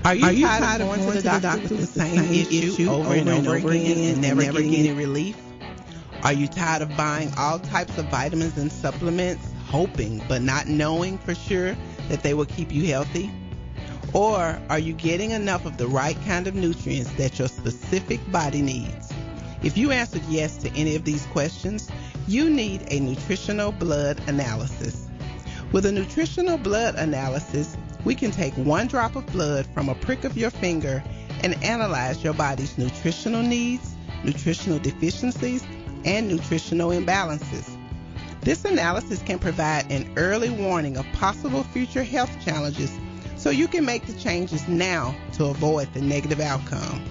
Are you tired of going to the doctor with the same issue over and over again and never getting any relief? Are you tired of buying all types of vitamins and supplements, hoping but not knowing for sure that they will keep you healthy? Or are you getting enough of the right kind of nutrients that your specific body needs? If you answered yes to any of these questions, you need a nutritional blood analysis. With a nutritional blood analysis, we can take one drop of blood from a prick of your finger and analyze your body's nutritional needs, nutritional deficiencies, and nutritional imbalances. This analysis can provide an early warning of possible future health challenges so you can make the changes now to avoid the negative outcome.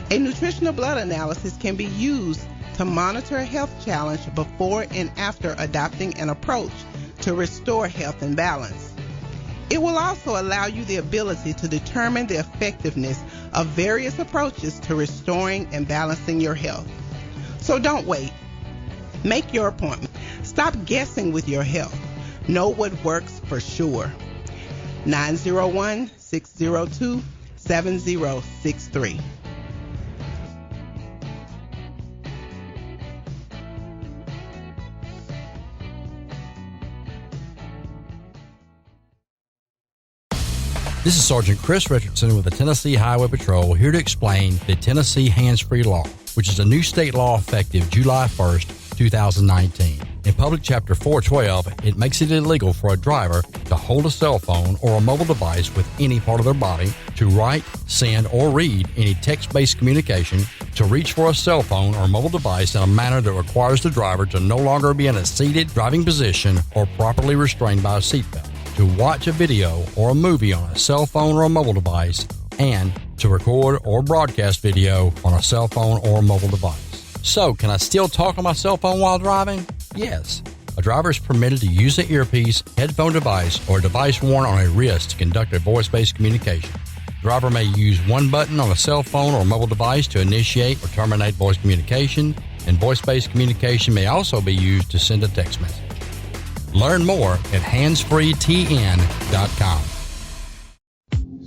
A nutritional blood analysis can be used to monitor a health challenge before and after adopting an approach to restore health and balance. It will also allow you the ability to determine the effectiveness of various approaches to restoring and balancing your health. So don't wait. Make your appointment. Stop guessing with your health. Know what works for sure. 901-602-7063. This is Sergeant Chris Richardson with the Tennessee Highway Patrol, here to explain the Tennessee Hands-Free Law, which is a new state law effective July 1st, 2019. In Public Chapter 412, it makes it illegal for a driver to hold a cell phone or a mobile device with any part of their body, to write, send, or read any text-based communication, to reach for a cell phone or mobile device in a manner that requires the driver to no longer be in a seated driving position or properly restrained by a seatbelt, to watch a video or a movie on a cell phone or a mobile device, and to record or broadcast video on a cell phone or a mobile device. So, can I still talk on my cell phone while driving? Yes. A driver is permitted to use an earpiece, headphone device, or a device worn on a wrist to conduct a voice-based communication. The driver may use one button on a cell phone or mobile device to initiate or terminate voice communication, and voice-based communication may also be used to send a text message. Learn more at handsfreetn.com.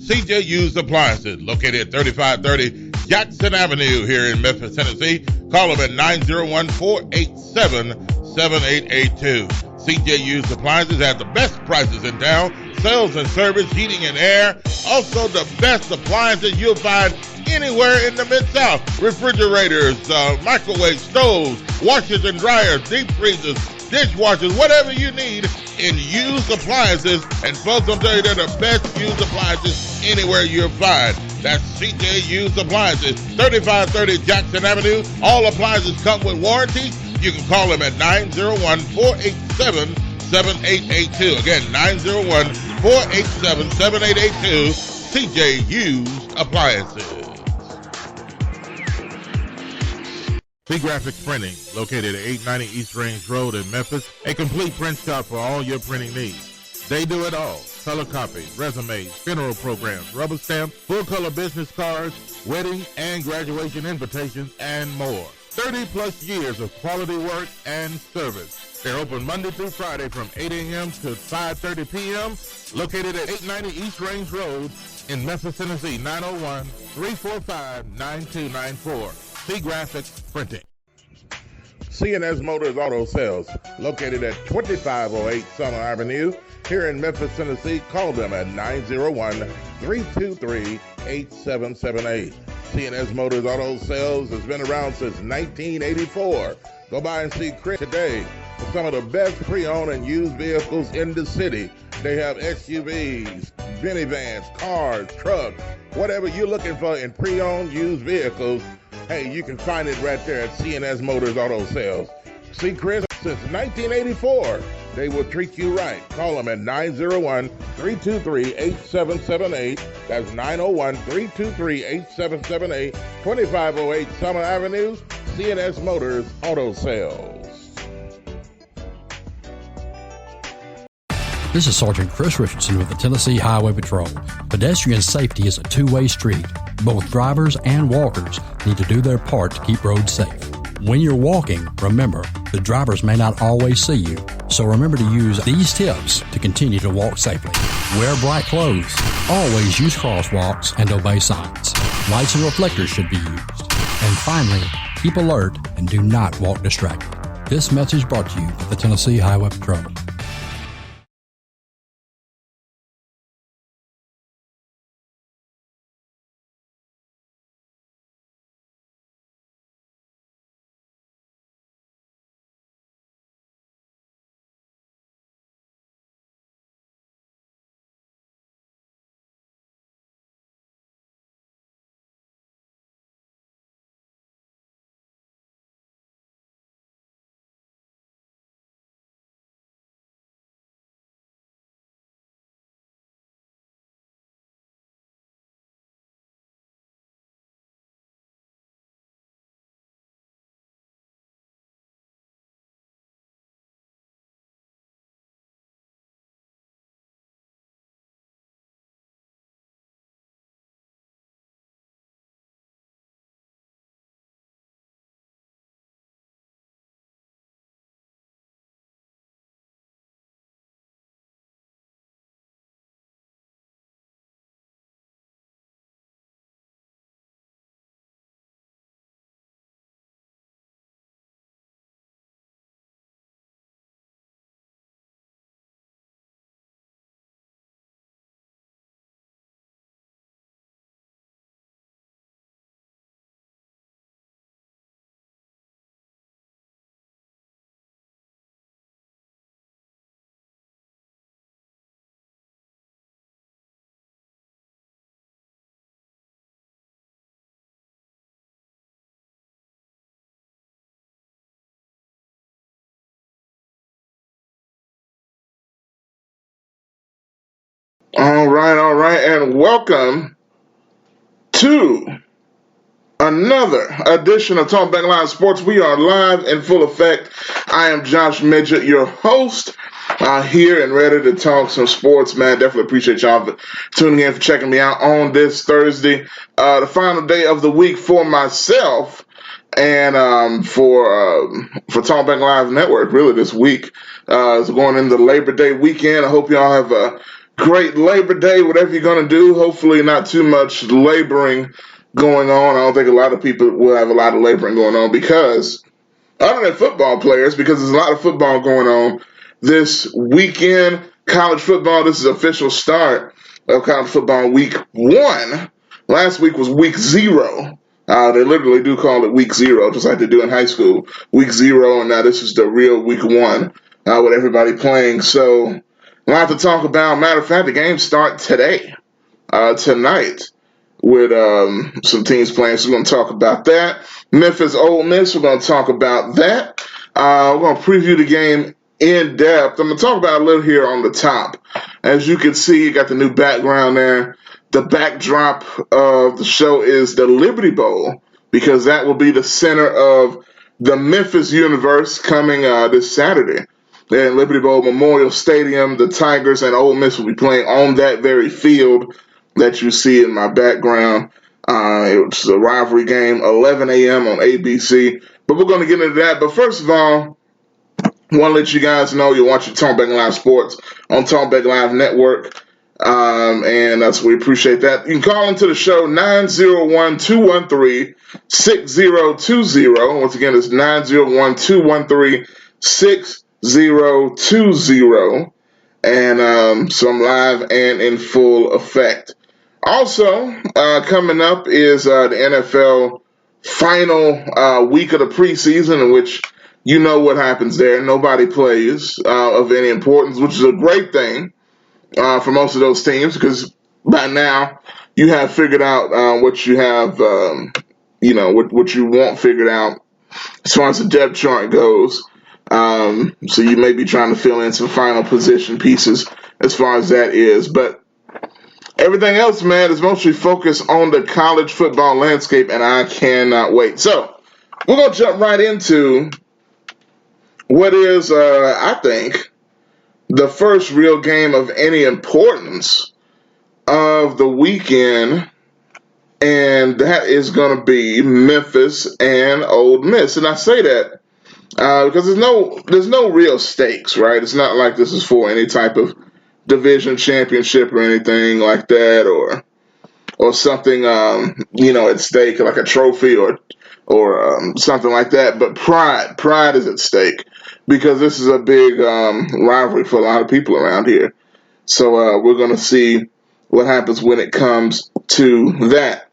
CJ Used Appliances, located at 3530 Jackson Avenue here in Memphis, Tennessee. Call them at 901-487-7882. CJ Used Appliances has the best prices in town, sales and service, heating and air. Also the best appliances you'll find anywhere in the Mid-South. Refrigerators, microwave stoves, washers and dryers, deep freezers, dishwashers, whatever you need in used appliances. And folks, I'll tell you, they're the best used appliances anywhere you'll find. That's CJ Used Appliances, 3530 Jackson Avenue. All appliances come with warranty. You can call them at 901-487-7882. Again, 901-487-7882, CJ Used Appliances. B-Graphics Printing, located at 890 East Range Road in Memphis, a complete print shop for all your printing needs. They do it all. Color copies, resumes, funeral programs, rubber stamps, full-color business cards, wedding and graduation invitations, and more. 30-plus years of quality work and service. They're open Monday through Friday from 8 a.m. to 5:30 p.m., located at 890 East Range Road in Memphis, Tennessee, 901-345-9294. C-Graphics Printing. C&S Motors Auto Sales, located at 2508 Summer Avenue, here in Memphis, Tennessee. Call them at 901-323-8778. C&S Motors Auto Sales has been around since 1984. Go by and see Chris today for some of the best pre-owned and used vehicles in the city. They have SUVs, minivans, cars, trucks, whatever you're looking for in pre-owned used vehicles. Hey, you can find it right there at C&S Motors Auto Sales. See Chris since 1984. They will treat you right. Call them at 901-323-8778. That's 901-323-8778, 2508 Summer Avenue, C&S Motors Auto Sales. This is Sergeant Chris Richardson with the Tennessee Highway Patrol. Pedestrian safety is a two-way street. Both drivers and walkers need to do their part to keep roads safe. When you're walking, remember, the drivers may not always see you, so remember to use these tips to continue to walk safely. Wear bright clothes. Always use crosswalks and obey signs. Lights and reflectors should be used. And finally, keep alert and do not walk distracted. This message brought to you by the Tennessee Highway Patrol. All right, and welcome to another edition of Talkbacklivesports. We are live in full effect. I am Josh Midget, your host, here and ready to talk some sports, man. Definitely appreciate y'all for tuning in, for checking me out on this Thursday, the final day of the week for myself and for Talkback Live Network, really this week. It's going into the Labor Day weekend. I hope y'all have a great Labor Day, whatever you're going to do. Hopefully not too much laboring going on. I don't think a lot of people will have a lot of laboring going on because, other than football players, because there's a lot of football going on this weekend. College football, this is official start of college football week 1. Last week was week 0. They literally do call it week 0, just like they do in high school. Week 0, and now this is the real week 1 with everybody playing. So, a lot to talk about. Matter of fact, the games start today, tonight, with some teams playing. So we're going to talk about that. Memphis, Ole Miss, we're going to talk about that. We're going to preview the game in depth. I'm going to talk about a little here on the top. As you can see, you got the new background there. The backdrop of the show is the Liberty Bowl, because that will be the center of the Memphis universe coming this Saturday. At Liberty Bowl Memorial Stadium, the Tigers and Ole Miss will be playing on that very field that you see in my background. It's a rivalry game, 11 a.m. on ABC. But we're going to get into that. But first of all, I want to let you guys know you're watching Talkback Live Sports on Talkback Live Network. And we appreciate that. You can call into the show 901-213-6020. Once again, it's 901-213-6020. And so I'm live and in full effect. Also, coming up is the NFL final week of the preseason, in which you know what happens there. Nobody plays of any importance, which is a great thing for most of those teams, because by now you have figured out what you have, what you want figured out as far as the depth chart goes. So you may be trying to fill in some final position pieces as far as that is. But everything else, man, is mostly focused on the college football landscape, and I cannot wait. So we're going to jump right into what is, I think, the first real game of any importance of the weekend and that is going to be Memphis and Ole Miss. And I say that because there's no real stakes, right? It's not like this is for any type of division championship or anything like that, or something at stake, like a trophy or something like that. But pride is at stake because this is a big rivalry for a lot of people around here. So we're going to see what happens when it comes to that.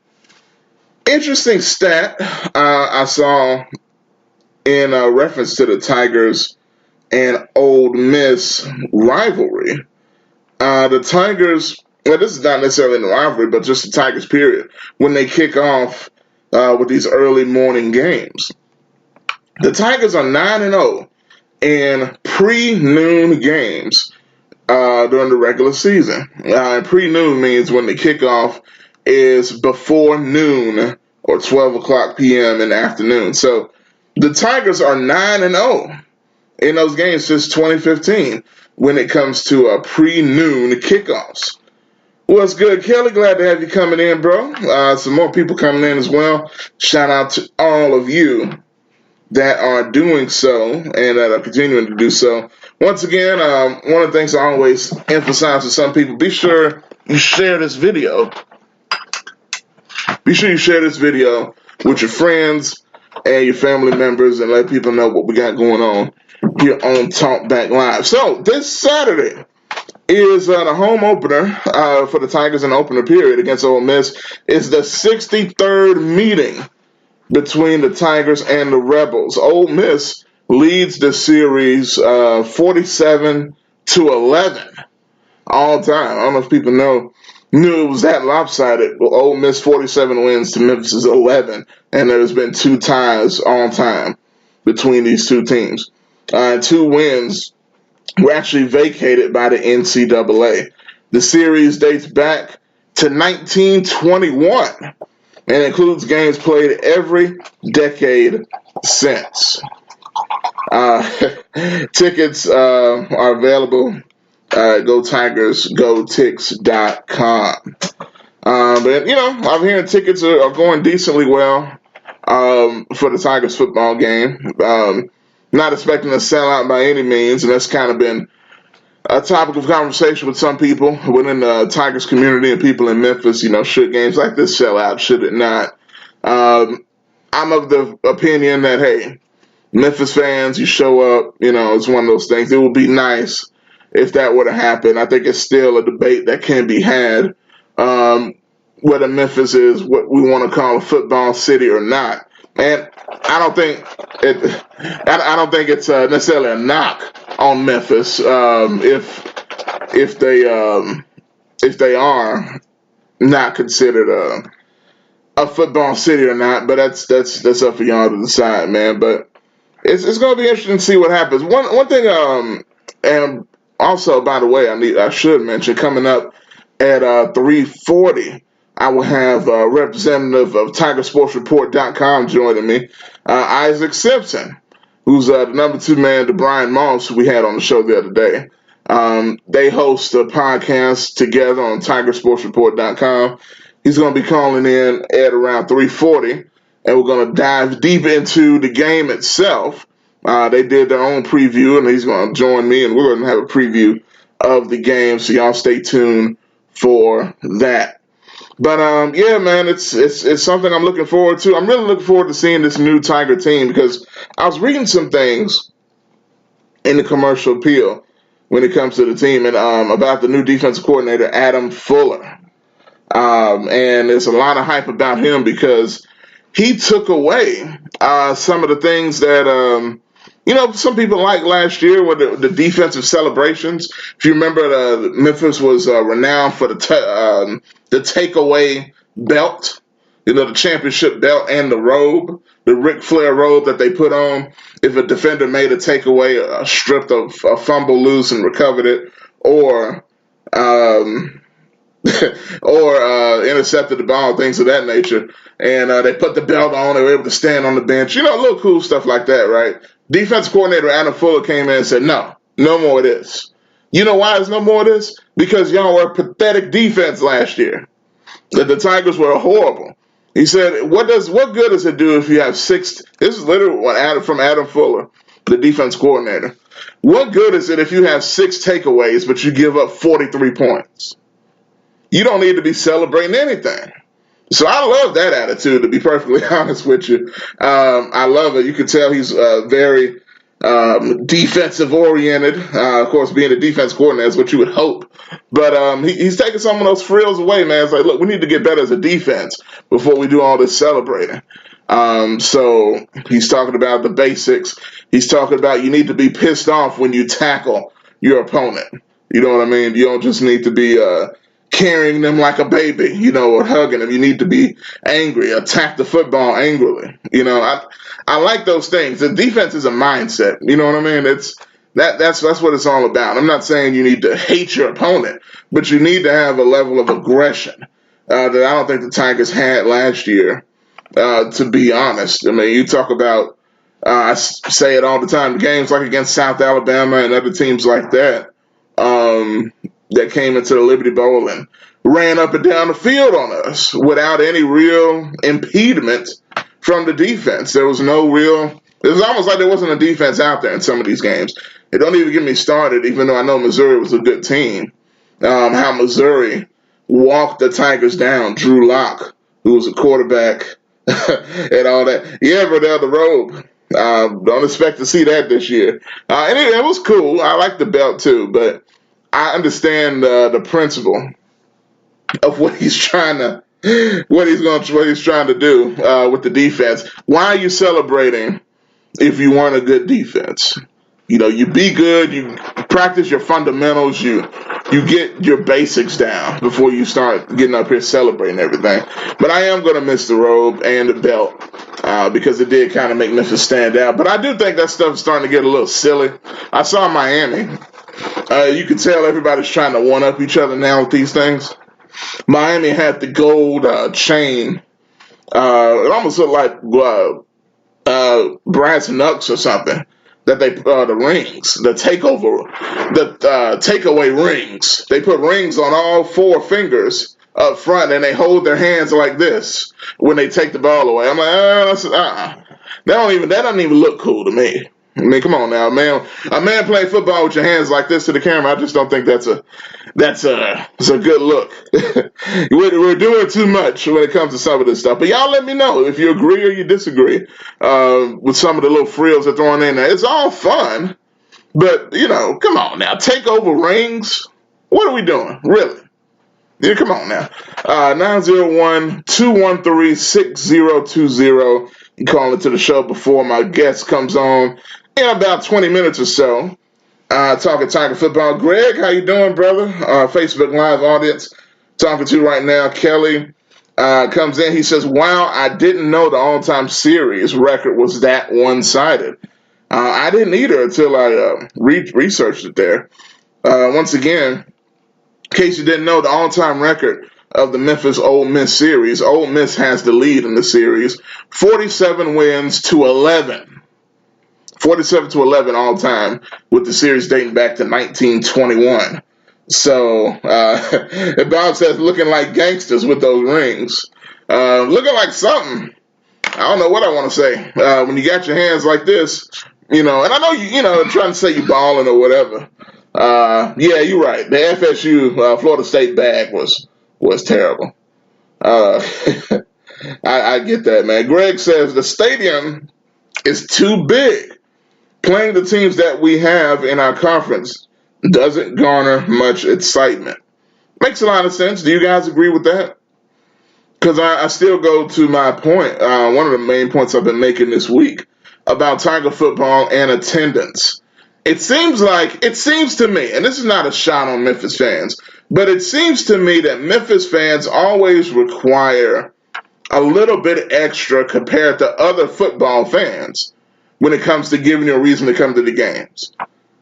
Interesting stat I saw in reference to the Tigers and Ole Miss rivalry. The Tigers, well, this is not necessarily in the rivalry, but just the Tigers period, when they kick off with these early morning games. The Tigers are 9-0 in pre-noon games during the regular season. Pre-noon means when the kickoff is before noon or 12 o'clock p.m. in the afternoon. So the Tigers are 9-0 in those games since 2015 when it comes to pre-noon kickoffs. What's good, Kelly? Glad to have you coming in, bro. Some more people coming in as well. Shout out to all of you that are doing so and that are continuing to do so. Once again, one of the things I always emphasize to some people, be sure you share this video. Be sure you share this video with your friends and your family members and let people know what we got going on here on Talkback Live. So this Saturday is the home opener for the Tigers in the opener period against Ole Miss. It's the 63rd meeting between the Tigers and the Rebels. Ole Miss leads the series 47-11 all time. I don't know if people knew it was that lopsided. Well, Ole Miss 47 wins to Memphis 11, and there's been 2 ties all time between these two teams. 2 wins were actually vacated by the NCAA. The series dates back to 1921 and includes games played every decade since. Tickets are available at GoTigersGoTix.com. But, I'm hearing tickets are going decently well for the Tigers football game. Not expecting a sellout by any means, and that's kind of been a topic of conversation with some people within the Tigers community and people in Memphis. Should games like this sell out? Should it not? I'm of the opinion that, hey, Memphis fans, you show up, it's one of those things. It would be nice if that were to happen. I think it's still a debate that can be had, whether Memphis is what we want to call a football city or not. And I don't think it's necessarily a knock on Memphis if they are not considered a football city or not. But that's up for y'all to decide, man. But it's going to be interesting to see what happens. One thing, and also, by the way, I should mention, coming up at 3:40. I will have a representative of TigerSportsReport.com joining me, Isaac Simpson, who's the number 2 man to Brian Moss, who we had on the show the other day. They host a podcast together on TigerSportsReport.com. He's going to be calling in at around 3:40, and we're going to dive deep into the game itself. They did their own preview, and he's going to join me, and we're going to have a preview of the game, so y'all stay tuned for that. But yeah, man, it's something I'm looking forward to. I'm really looking forward to seeing this new Tiger team because I was reading some things in the commercial appeal when it comes to the team and about the new defensive coordinator, Adam Fuller. And there's a lot of hype about him because he took away some of the things that some people liked last year with the defensive celebrations. If you remember, Memphis was renowned for the takeaway belt, the championship belt and the robe, the Ric Flair robe that they put on if a defender made a takeaway, stripped a fumble loose and recovered it, or intercepted the ball, things of that nature. And they put the belt on. They were able to stand on the bench. Little cool stuff like that, right? Defensive coordinator Adam Fuller came in and said, no more of this. You know why there's no more of this? Because y'all were a pathetic defense last year. The Tigers were horrible. He said, what good does it do if you have six? This is literally what from Adam Fuller, the defense coordinator. What good is it if you have 6 takeaways, but you give up 43 points? You don't need to be celebrating anything. So I love that attitude, to be perfectly honest with you. I love it. You can tell he's very defensive oriented. Of course, being a defense coordinator is what you would hope. But he's taking some of those frills away, man. It's like, look, we need to get better as a defense before we do all this celebrating. So he's talking about the basics. He's talking about you need to be pissed off when you tackle your opponent. You know what I mean? You don't just need to be carrying them like a baby, or hugging them. You need to be angry, attack the football angrily. I like those things. The defense is a mindset. You know what I mean? That's what it's all about. I'm not saying you need to hate your opponent, but you need to have a level of aggression that I don't think the Tigers had last year. To be honest, I mean, you talk about, I say it all the time, games like against South Alabama and other teams like that, that came into the Liberty Bowl and ran up and down the field on us without any real impediment from the defense. It was almost like there wasn't a defense out there in some of these games. It don't even get me started, even though I know Missouri was a good team, how Missouri walked the Tigers down. Drew Lock, who was a quarterback, and all that. Yeah, Verdell the Robe. Don't expect to see that this year. Anyway, it was cool. I like the belt too, but I understand the principle of what he's trying to do with the defense. Why are you celebrating if you weren't a good defense? You be good. You practice your fundamentals. You get your basics down before you start getting up here celebrating everything. But I am going to miss the robe and the belt because it did kind of make Memphis stand out. But I do think that stuff is starting to get a little silly. I saw Miami. You can tell everybody's trying to one-up each other now with these things. Miami had the gold chain. It almost looked like brass knucks or something. That they the rings, the takeaway rings. They put rings on all 4 fingers up front, and they hold their hands like this when they take the ball away. I'm like, that doesn't even look cool to me. I mean, come on now, man. A man playing football with your hands like this to the camera, I just don't think that's a good look. We're doing too much when it comes to some of this stuff. But y'all let me know if you agree or you disagree with some of the little frills they're throwing in there. It's all fun, but, come on now. Take over rings? What are we doing? Really? Yeah, come on now. 901-213-6020. You call into the show before my guest comes on in about 20 minutes or so. Talking Tiger football. Greg, how you doing, brother? Facebook Live audience talking to you right now. Kelly comes in. He says, wow, I didn't know the all-time series record was that one-sided. I didn't either until I researched it there. Once again, in case you didn't know, the all-time record of the Memphis Ole Miss series, Ole Miss has the lead in the series, 47 wins to 11. 47 to 11 all time, with the series dating back to 1921. So, Bob says, looking like gangsters with those rings. Looking like something. I don't know what I want to say. When you got your hands like this, and I know trying to say you balling or whatever. Yeah, you're right. The FSU Florida State bag was terrible. I get that, man. Greg says the stadium is too big. Playing the teams that we have in our conference doesn't garner much excitement. Makes a lot of sense. Do you guys agree with that? Because I still go to my point, one of the main points I've been making this week about Tiger football and attendance. It seems to me, and this is not a shot on Memphis fans, but it seems to me that Memphis fans always require a little bit extra compared to other football fans when it comes to giving you a reason to come to the games.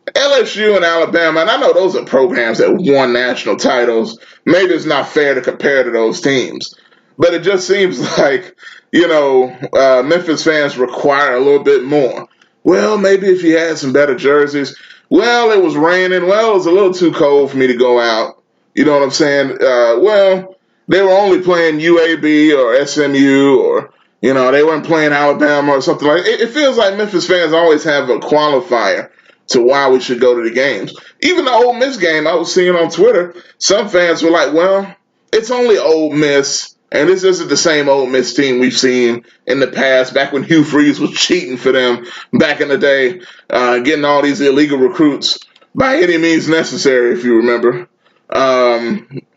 LSU and Alabama, and I know those are programs that won national titles. Maybe it's not fair to compare to those teams. But it just seems like, Memphis fans require a little bit more. Well, maybe if you had some better jerseys. Well, it was raining. Well, it was a little too cold for me to go out. You know what I'm saying? Well, they were only playing UAB or SMU or, they weren't playing Alabama or something like that. It feels like Memphis fans always have a qualifier to why we should go to the games. Even the Ole Miss game I was seeing on Twitter, some fans were like, well, it's only Ole Miss, and this isn't the same Ole Miss team we've seen in the past, back when Hugh Freeze was cheating for them back in the day, getting all these illegal recruits by any means necessary, if you remember.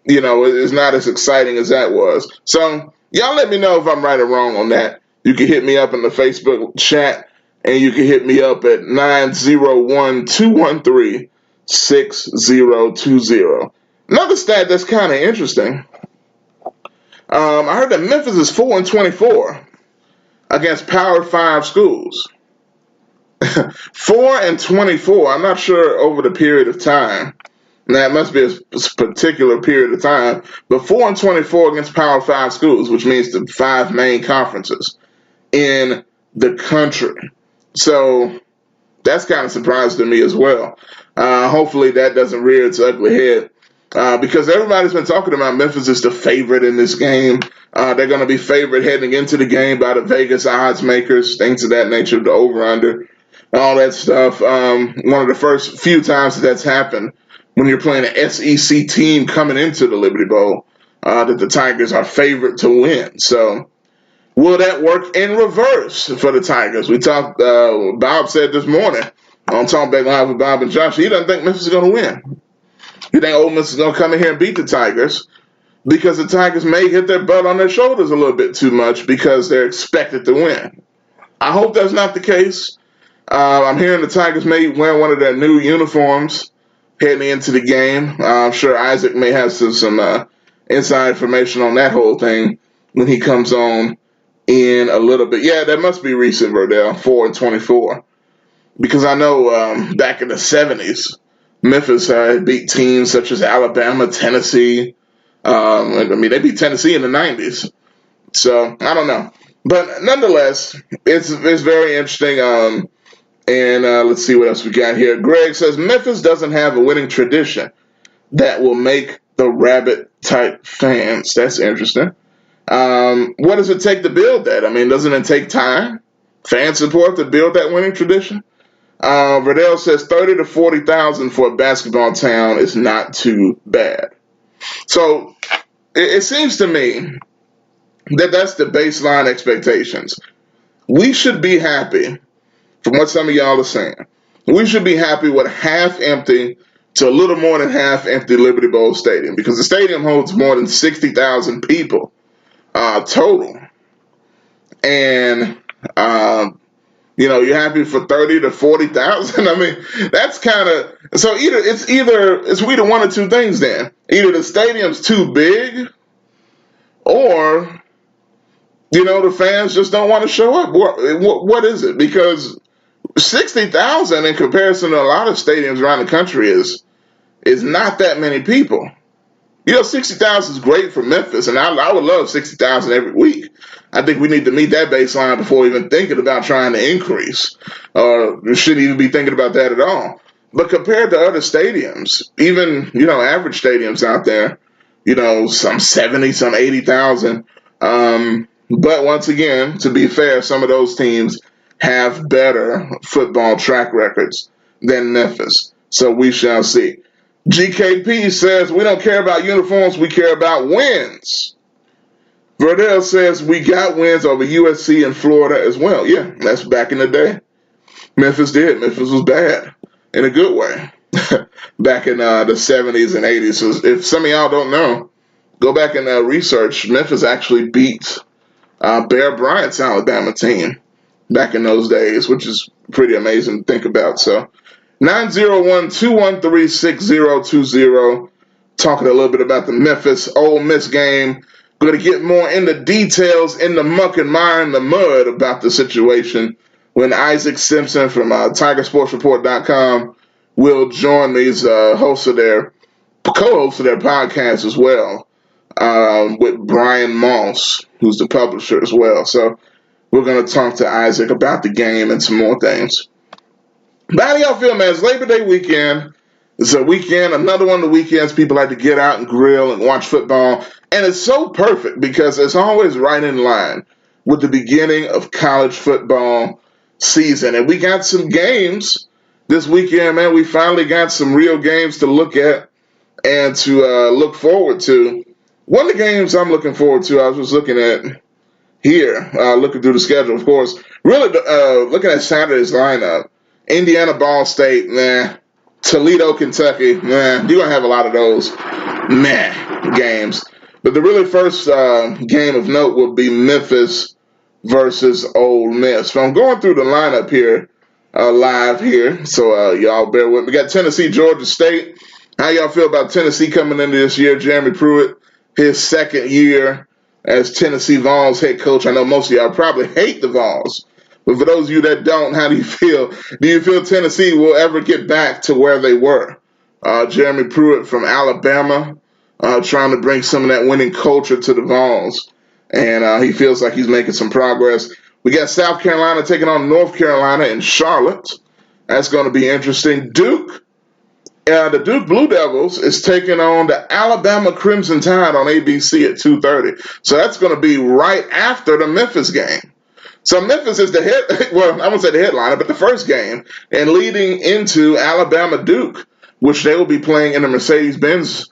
It's not as exciting as that was. So y'all let me know if I'm right or wrong on that. You can hit me up in the Facebook chat, and you can hit me up at 901-213-6020. Another stat that's kind of interesting. I heard that Memphis is 4-24 against Power 5 schools. 4-24. I'm not sure over the period of time. That must be a particular period of time. But 4-24 against Power 5 schools, which means the 5 main conferences in the country. So that's kind of surprising to me as well. Hopefully that doesn't rear its ugly head. Because everybody's been talking about Memphis is the favorite in this game. They're going to be favored heading into the game by the Vegas odds makers, things of that nature, the over-under, all that stuff. One of the first few times that's happened when you're playing an SEC team coming into the Liberty Bowl, that the Tigers are favored to win. So will that work in reverse for the Tigers? We talked, Bob said this morning on Talkback Live with Bob and Josh, he doesn't think Memphis is going to win. You think Ole Miss is going to come in here and beat the Tigers because the Tigers may hit their butt on their shoulders a little bit too much because they're expected to win. I hope that's not the case. I'm hearing the Tigers may wear one of their new uniforms heading into the game. I'm sure Isaac may have some inside information on that whole thing when he comes on in a little bit. Yeah, that must be recent, Verdell, 4-24. Because I know back in the 70s, Memphis beat teams such as Alabama, Tennessee. They beat Tennessee in the 90s. So, I don't know. But nonetheless, it's very interesting. And let's see what else we got here. Greg says, Memphis doesn't have a winning tradition that will make the rabbit-type fans. That's interesting. What does it take to build that? Doesn't it take time, fan support to build that winning tradition? Verdell says 30 to 40,000 for a basketball town is not too bad. So it seems to me that that's the baseline expectations. We should be happy, from what some of y'all are saying, we should be happy with half empty to a little more than half empty Liberty Bowl Stadium, because the stadium holds more than 60,000 people total. And you're happy for 30 to 40,000. That's kind of, so it's either one of two things then. Either the stadium's too big, or, the fans just don't want to show up. What is it? Because 60,000 in comparison to a lot of stadiums around the country is not that many people. 60,000 is great for Memphis, and I would love 60,000 every week. I think we need to meet that baseline before even thinking about trying to increase, or we shouldn't even be thinking about that at all. But compared to other stadiums, even, average stadiums out there, some 70, some 80,000. But once again, to be fair, some of those teams have better football track records than Memphis. So we shall see. GKP says, we don't care about uniforms, we care about wins. Verdell says, we got wins over USC and Florida as well. Yeah, that's back in the day. Memphis did. Memphis was bad in a good way back in the 70s and 80s. So if some of y'all don't know, go back and research. Memphis actually beat Bear Bryant's Alabama team back in those days, which is pretty amazing to think about. So 901-213-6020. Talking a little bit about the Memphis Ole Miss game. Going to get more into details in the muck and mire and the mud about the situation when Isaac Simpson from TigerSportsReport.com will join me as co-host of their podcast as well, with Brian Moss, who's the publisher as well. So we're going to talk to Isaac about the game and some more things. But how do y'all feel, man? It's Labor Day weekend. It's a weekend, another one of the weekends people like to get out and grill and watch football. And it's so perfect because it's always right in line with the beginning of college football season. And we got some games this weekend, man. We finally got some real games to look at and to look forward to. One of the games I'm looking forward to, I was just looking at here, looking through the schedule, of course, really looking at Saturday's lineup. Indiana, Ball State, nah. Toledo, Kentucky, nah. You're going to have a lot of those games. But the really first game of note will be Memphis versus Ole Miss. So I'm going through the lineup here, live here, so y'all bear with me. We got Tennessee, Georgia State. How y'all feel about Tennessee coming into this year? Jeremy Pruitt, his second year as Tennessee Vols head coach. I know most of y'all probably hate the Vols, but for those of you that don't, how do you feel? Do you feel Tennessee will ever get back to where they were? Jeremy Pruitt from Alabama, trying to bring some of that winning culture to the Vols, and he feels like he's making some progress. We got South Carolina taking on North Carolina in Charlotte. That's going to be interesting. Duke. The Duke Blue Devils is taking on the Alabama Crimson Tide on ABC at 2:30. So that's going to be right after the Memphis game. So Memphis is I won't say the headliner, but the first game, and leading into Alabama Duke, which they will be playing in the Mercedes-Benz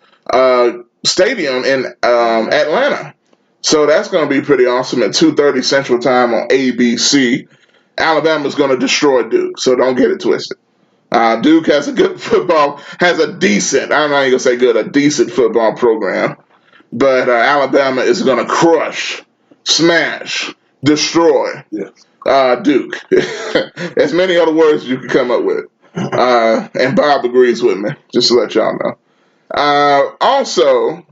Stadium in Atlanta. So that's going to be pretty awesome at 2:30 Central Time on ABC. Alabama's going to destroy Duke, so don't get it twisted. Duke has a good football, has a decent, I'm not even going to say good, a decent football program. But Alabama is going to crush, smash, destroy Duke. As many other words as you can come up with. And Bob agrees with me, just to let y'all know. Also,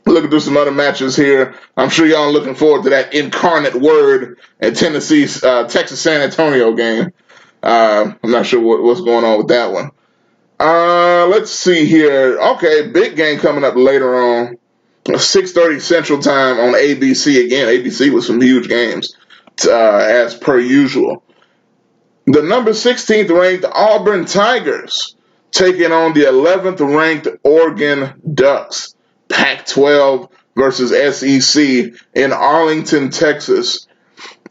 looking through some other matches here, I'm sure y'all are looking forward to that incarnate word at Tennessee's Texas San Antonio game. I'm not sure what's going on with that one. Let's see here. Okay, big game coming up later on. 6:30 Central Time on ABC again. ABC with some huge games, as per usual. The number 16th ranked Auburn Tigers taking on the 11th ranked Oregon Ducks. Pac-12 versus SEC in Arlington, Texas.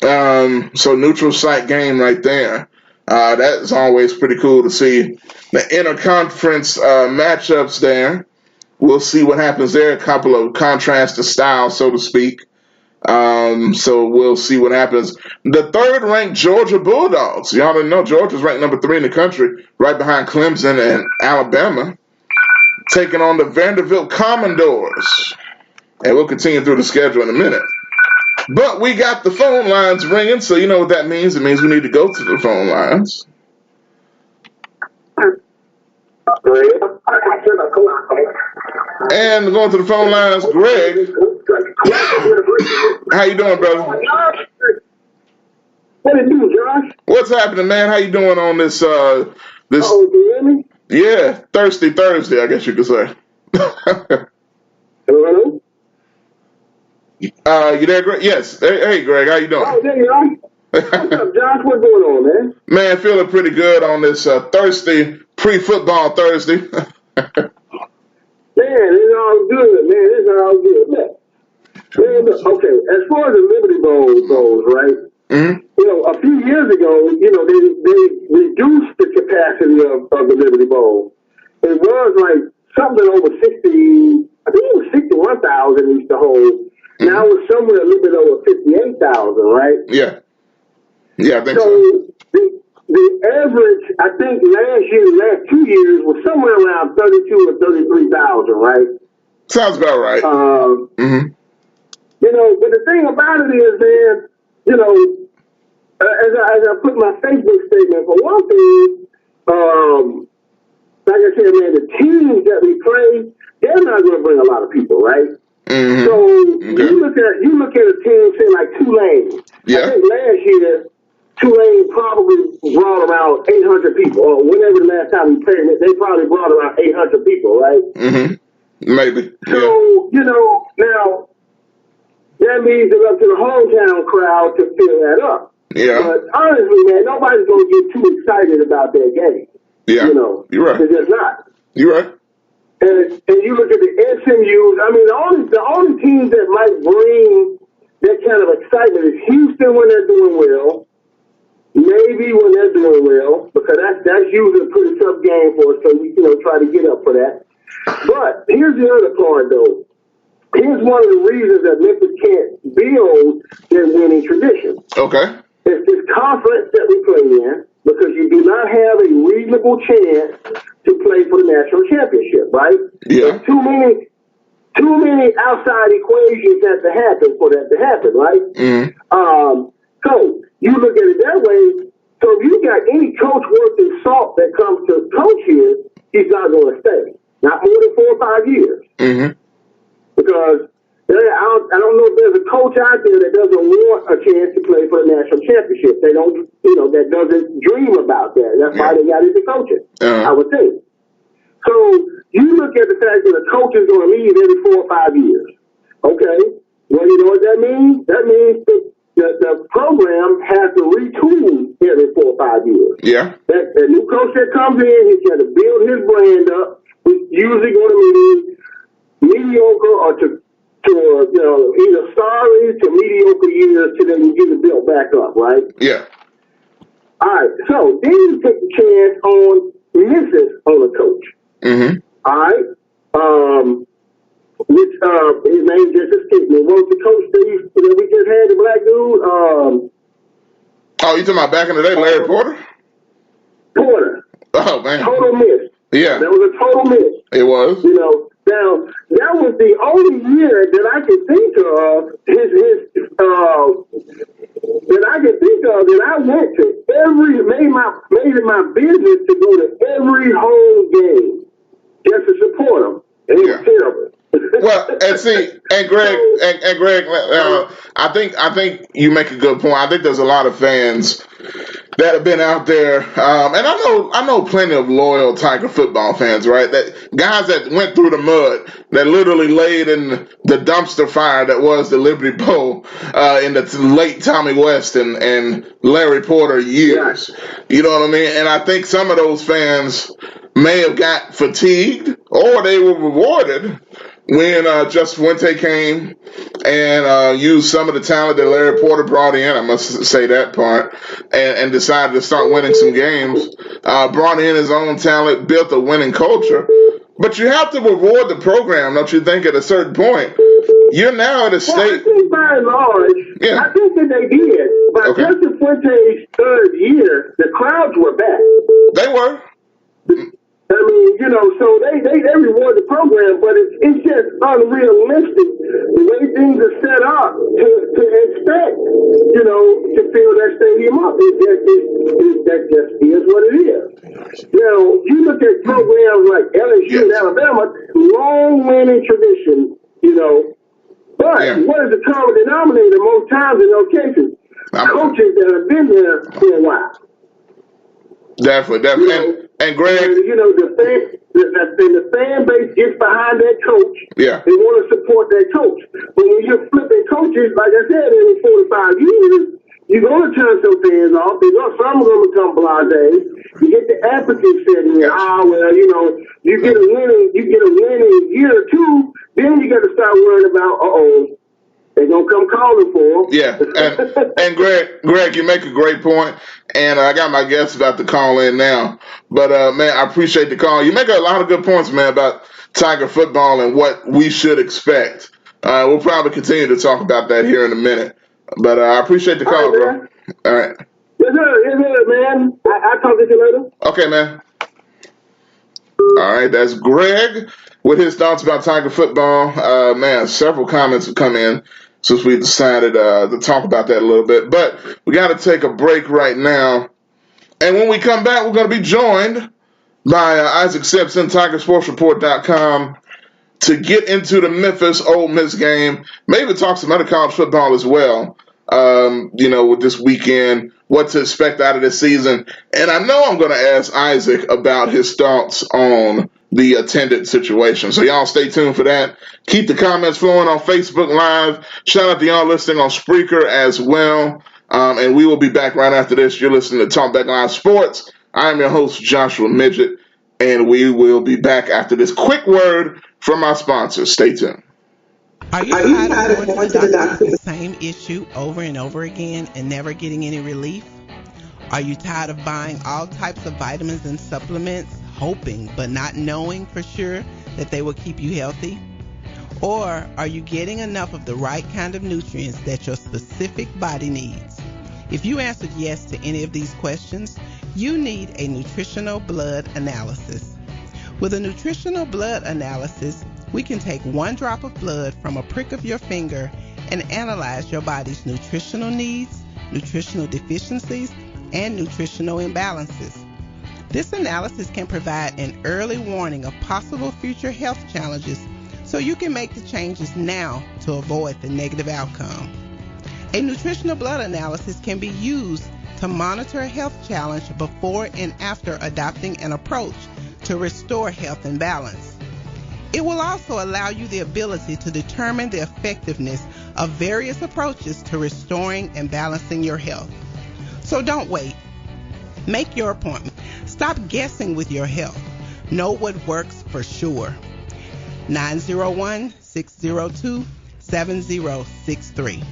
So neutral site game right there. That's always pretty cool to see the interconference matchups there. We'll see what happens there. A couple of contrasts to style, so to speak. So we'll see what happens. The third-ranked Georgia Bulldogs. Y'all didn't know Georgia's ranked number 3 in the country, right behind Clemson and Alabama, taking on the Vanderbilt Commodores. And we'll continue through the schedule in a minute. But we got the phone lines ringing, so you know what that means. It means we need to go to the phone lines. And going to the phone lines, Greg. How you doing, brother? What it do, Josh? What's happening, man? How you doing on this? This? Oh, do you hear me? Yeah, Thirsty Thursday, I guess you could say. Hello? You there, Greg? Yes. Hey, Greg, how you doing? Oh, there you are. What's up, Josh? What's going on, man? Man, feeling pretty good on this thirsty pre-football Thursday. Man, it's all good, man. It's all good. Man, look, okay, as far as the Liberty Bowl goes, right? Mm-hmm. You know, a few years ago, you know, they reduced the capacity of the Liberty Bowl. It was like something over 60, I think it was 61,000 used to hold. Mm-hmm. Now it's somewhere a little bit over 58,000, right? Yeah. Yeah, I think so. The average, I think last 2 years was somewhere around 32 or 33,000, right? Sounds about right. You know, but the thing about it is, man, you know, as I put my Facebook statement, for one thing, like I said, man, the teams that we play, they're not going to bring a lot of people, right? Mm-hmm. So okay. you look at a team, say like Tulane. Yeah. I think last year, Tulane probably brought around 800 people, or whenever the last time we played it, they probably brought around 800 people, right? Mm-hmm. Maybe. So, you know, now, that means it's up to the hometown crowd to fill that up. Yeah. But honestly, man, nobody's going to get too excited about that game. Yeah. You're right. It's just not. You're right. And you look at the SMUs. I mean, the only teams that might bring that kind of excitement is Houston when they're doing well. Maybe when they're doing well, because that's usually a pretty tough game for us. So we try to get up for that. But here's the other part, though. Here's one of the reasons that Memphis can't build their winning tradition. Okay. It's this conference that we play in, because you do not have a reasonable chance to play for the national championship, right? Yeah. There's too many outside equations have to happen for that to happen, right? Mm-hmm. So you look at it that way. So if you got any coach worth his salt that comes to coach here, he's not going to stay. Not more than 4 or 5 years. Mm-hmm. Because I don't know if there's a coach out there that doesn't want a chance to play for the national championship. They don't, that doesn't dream about that. That's why they got into coaching, I would think. So you look at the fact that a coach is going to leave every 4 or 5 years. Okay. Well, you know what that means? That means the program has to retool every 4 or 5 years. Yeah. That new coach that comes in, he's got to build his brand up. He's usually going to be mediocre or to either sorry to mediocre years to then get it built back up, right? Yeah. All right. So then you take the chance on Memphis on a coach. Mm-hmm. All right. Which his name just escaped me. What was the coach that we just had, the black dude? Oh, you talking about back in the day, Larry Porter? Porter. Oh man. Total miss. Yeah. That was a total miss. It was. Now, that was the only year that I could think of that I went to made it my business to go to every home game just to support them. And it was terrible. Well, and Greg, I think you make a good point. I think there's a lot of fans that have been out there, and I know plenty of loyal Tiger football fans, right? That guys that went through the mud, that literally laid in the dumpster fire that was the Liberty Bowl in the late Tommy West and Larry Porter years. You know what I mean? And I think some of those fans may have got fatigued, or they were rewarded when Justin Fuente came and used some of the talent that Larry Porter brought in, I must say that part, and decided to start winning some games, brought in his own talent, built a winning culture. But you have to reward the program, don't you think, at a certain point? You're now at a state... Well, I think by and large, I think that they did. But Justin Fuente's third year, the crowds were back. They were. I mean, so they reward the program, but it's just unrealistic the way things are set up to expect, to fill that stadium up. That just is what it is. You look at programs like LSU and Alabama, long winning tradition, but what is the common denominator most times in those cases? Coaches that have been there for a while. Definitely. And Greg, the fan base gets behind that coach. Yeah. They want to support that coach. But when you're flipping coaches, like I said, every 4 to 5 years, you're going to turn some fans off. Some of them become blasé. You get the apathy setting in. You get a winning year or two, then you got to start worrying about, they're going to come calling for them. Yeah. And Greg, you make a great point. And I got my guests about to call in now. But, man, I appreciate the call. You make a lot of good points, man, about Tiger football and what we should expect. We'll probably continue to talk about that here in a minute. But I appreciate the call, bro. All right. Yes, sir, man. I'll talk to you later. Okay, man. All right, that's Greg with his thoughts about Tiger football. Man, several comments have come in since we decided to talk about that a little bit. But we got to take a break right now. And when we come back, we're going to be joined by Isaac Simpson, TigerSportsReport.com, to get into the Memphis-Ole Miss game. Maybe talk some other college football as well, with this weekend, what to expect out of this season. And I know I'm going to ask Isaac about his thoughts on the attendance situation. So y'all stay tuned for that. Keep the comments flowing on Facebook Live. Shout out to y'all listening on Spreaker as well. And we will be back right after this. You're listening to Talk Back Live Sports I am your host, Joshua Midget, and we will be back after this quick word from our sponsors. Stay tuned. Are you tired of going to the doctor with the same issue over and over again and never getting any relief? Are you tired of buying all types of vitamins and supplements, hoping but not knowing for sure that they will keep you healthy? Or are you getting enough of the right kind of nutrients that your specific body needs? If you answered yes to any of these questions, you need a nutritional blood analysis. With a nutritional blood analysis, we can take one drop of blood from a prick of your finger and analyze your body's nutritional needs, nutritional deficiencies, and nutritional imbalances. This analysis can provide an early warning of possible future health challenges so you can make the changes now to avoid the negative outcome. A nutritional blood analysis can be used to monitor a health challenge before and after adopting an approach to restore health and balance. It will also allow you the ability to determine the effectiveness of various approaches to restoring and balancing your health. So don't wait. Make your appointment. Stop guessing with your health. Know what works for sure. 901-602-7063.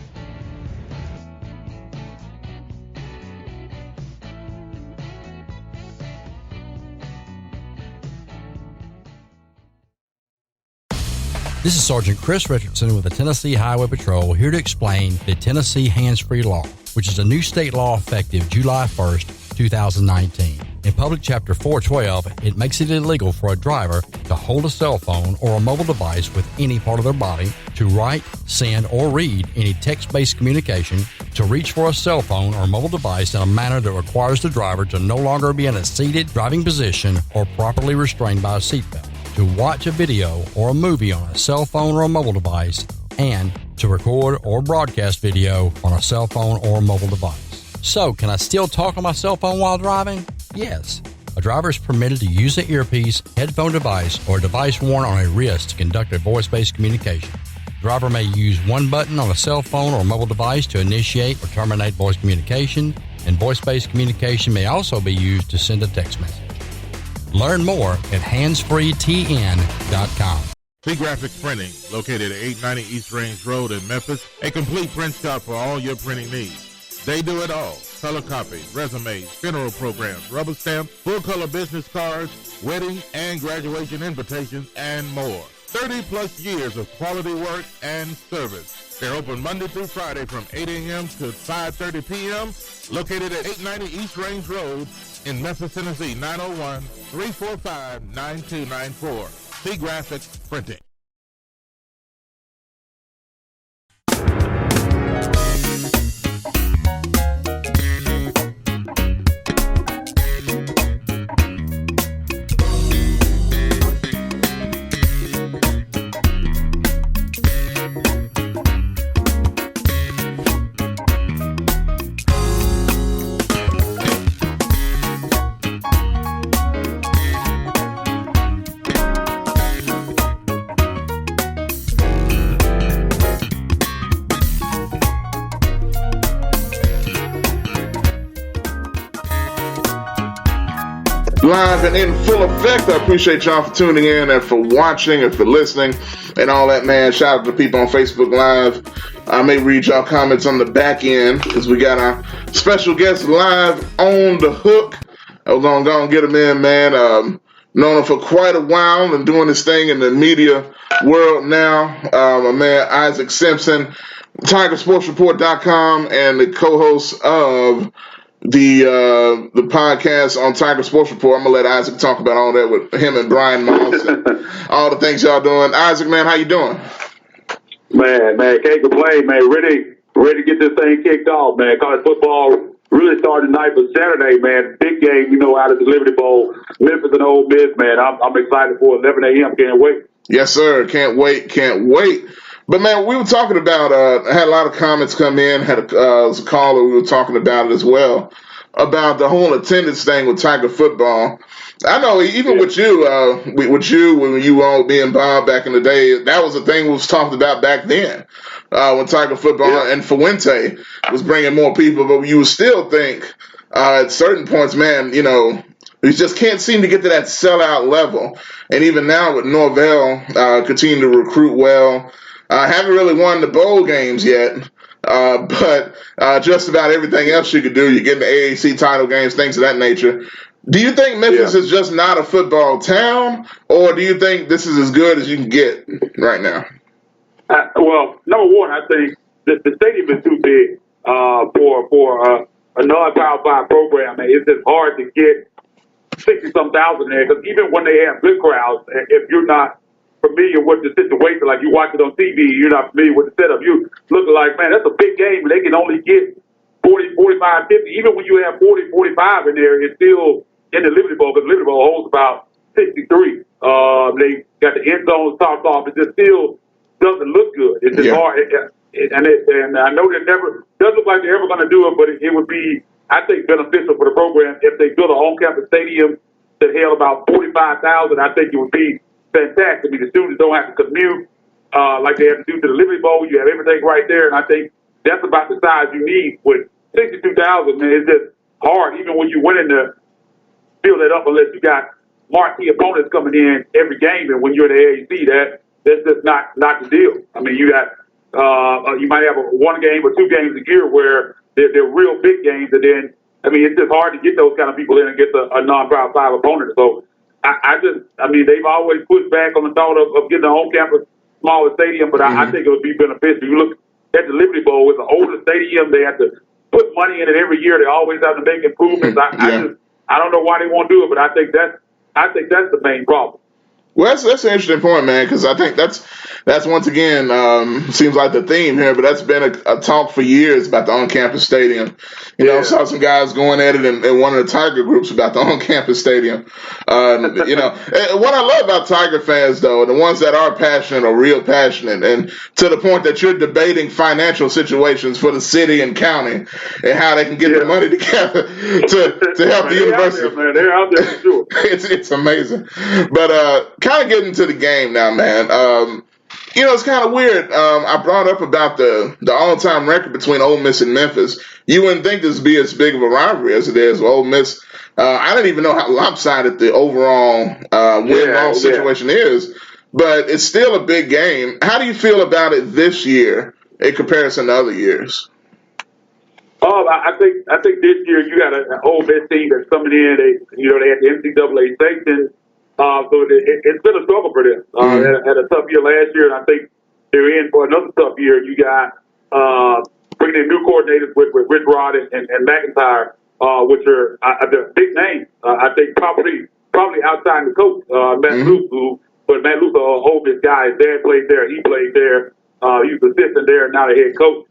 This is Sergeant Chris Richardson with the Tennessee Highway Patrol, here to explain the Tennessee Hands-Free Law, which is a new state law effective July 1st, 2019. In Public Chapter 412, it makes it illegal for a driver to hold a cell phone or a mobile device with any part of their body, to write, send, or read any text-based communication, to reach for a cell phone or mobile device in a manner that requires the driver to no longer be in a seated driving position or properly restrained by a seatbelt, to watch a video or a movie on a cell phone or a mobile device, and to record or broadcast video on a cell phone or a mobile device. So, can I still talk on my cell phone while driving? Yes. A driver is permitted to use an earpiece, headphone device, or a device worn on a wrist to conduct a voice-based communication. The driver may use one button on a cell phone or mobile device to initiate or terminate voice communication, and voice-based communication may also be used to send a text message. Learn more at handsfreetn.com. Graphics Printing, located at 890 East Range Road in Memphis, a complete print shop for all your printing needs. They do it all: color copies, resumes, funeral programs, rubber stamps, full-color business cards, wedding and graduation invitations, and more. 30-plus years of quality work and service. They're open Monday through Friday from 8 a.m. to 5:30 p.m., located at 890 East Range Road in Memphis, Tennessee, 901-345-9294. Graphics Printing. Live and in full effect. I appreciate y'all for tuning in and for watching and for listening and all that, man. Shout out to people on Facebook Live. I may read y'all comments on the back end because we got our special guest live on the hook. I was going to go and get him in, man. Known him for quite a while and doing this thing in the media world now. My man Isaac Simpson, TigerSportsReport.com, and the co-host of the podcast on Tiger Sports Report. I'm gonna let Isaac talk about all that with him and Brian Moss and all the things y'all doing. Isaac, man, how you doing? Man, can't complain, man. Ready to get this thing kicked off, man. College football really started tonight, but Saturday, man, big game, out of the Liberty Bowl, Memphis and Ole Miss, man. I'm excited for 11 a.m. Can't wait. Yes, sir. Can't wait. But, man, we were talking about, I had a lot of comments come in, it was a caller, we were talking about it as well, about the whole attendance thing with Tiger football. I know even with you, when you were being Bob back in the day, that was a thing we was talking about back then, when Tiger football and Fuente was bringing more people, but you would still think at certain points, man, We just can't seem to get to that sellout level. And even now with Norvell continuing to recruit well, haven't really won the bowl games yet. But just about everything else you could do, you get the AAC title games, things of that nature. Do you think Memphis is just not a football town, or do you think this is as good as you can get right now? Well, number one, I think the stadium is too big for a non-Power 5 program. It's just hard to get 60-some thousand there, because even when they have good crowds, if you're not familiar with the situation, like you watch it on TV, you're not familiar with the setup, you looking like, man, that's a big game, and they can only get 40, 45, 50. Even when you have 40, 45 in there, it's still in the Liberty Bowl, because Liberty Bowl holds about 63. They got the end zones topped off. It just still doesn't look good. It's just hard. And I know they never, doesn't look like they're ever going to do it, but it would be, I think, beneficial for the program if they build a home campus stadium that held about 45,000. I think it would be fantastic. I mean, the students don't have to commute like they have to do to the Liberty Bowl. You have everything right there, and I think that's about the size you need. With 62,000, man, it's just hard, even when you went in to fill that up, unless you got marquee opponents coming in every game. And when you're in the AAC, that's just not the deal. I mean, you got you might have one game or two games a year where they're real big games, and then I mean, it's just hard to get those kind of people in and get a non-Power 5 opponent. So I mean, they've always pushed back on the thought of getting a home campus smaller stadium, but I think it would be beneficial. You look at the Liberty Bowl, it's an older stadium. They have to put money in it every year. They always have to make improvements. I don't know why they won't do it, but I think that's the main problem. Well, that's an interesting point, man, because I think that's once again seems like the theme here, but that's been a talk for years about the on-campus stadium. You know, I saw some guys going at it in one of the Tiger groups about the on-campus stadium. You know, what I love about Tiger fans, though, the ones that are passionate or real passionate, and to the point that you're debating financial situations for the city and county and how they can get the money together to help the university. They're out there for sure. It's amazing. But kind of getting to the game now, man. You know, it's kind of weird. I brought up about the all-time record between Ole Miss and Memphis. You wouldn't think this would be as big of a rivalry as it is. Well, Ole Miss, I didn't even know how lopsided the overall win-loss situation is, but it's still a big game. How do you feel about it this year in comparison to other years? I think this year you got an Ole Miss team that's coming in. They had the NCAA sanction. So it's been a struggle for them. Had a tough year last year, and I think they're in for another tough year. You got bringing in new coordinators with Rich Rod and McIntyre, which are the big names. I think probably outside the coach, Matt Luke, but Matt Luke, Ole Miss guy. His dad played there. He played there. He was assistant there, and now the head coach.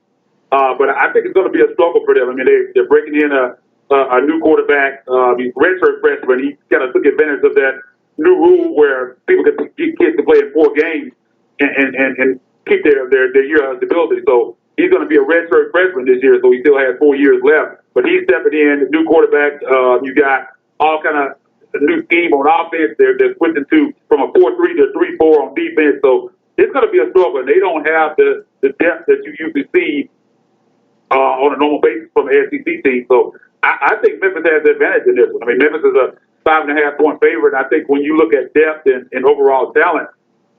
But I think it's going to be a struggle for them. I mean, they're breaking in a new quarterback. He's redshirt freshman. He kind of took advantage of that new rule where people can get kids to play in 4 games and keep their year eligibility. So he's going to be a redshirt freshman this year, so he still has 4 years left. But he's stepping in, new quarterback. You got all kind of new scheme on offense. They're switching from a 4-3 to a 3-4 on defense. So it's going to be a struggle. They don't have the depth that you usually see on a normal basis from the SEC team. So I think Memphis has the advantage in this one. I mean, Memphis is a 5.5-point favorite. I think when you look at depth and overall talent,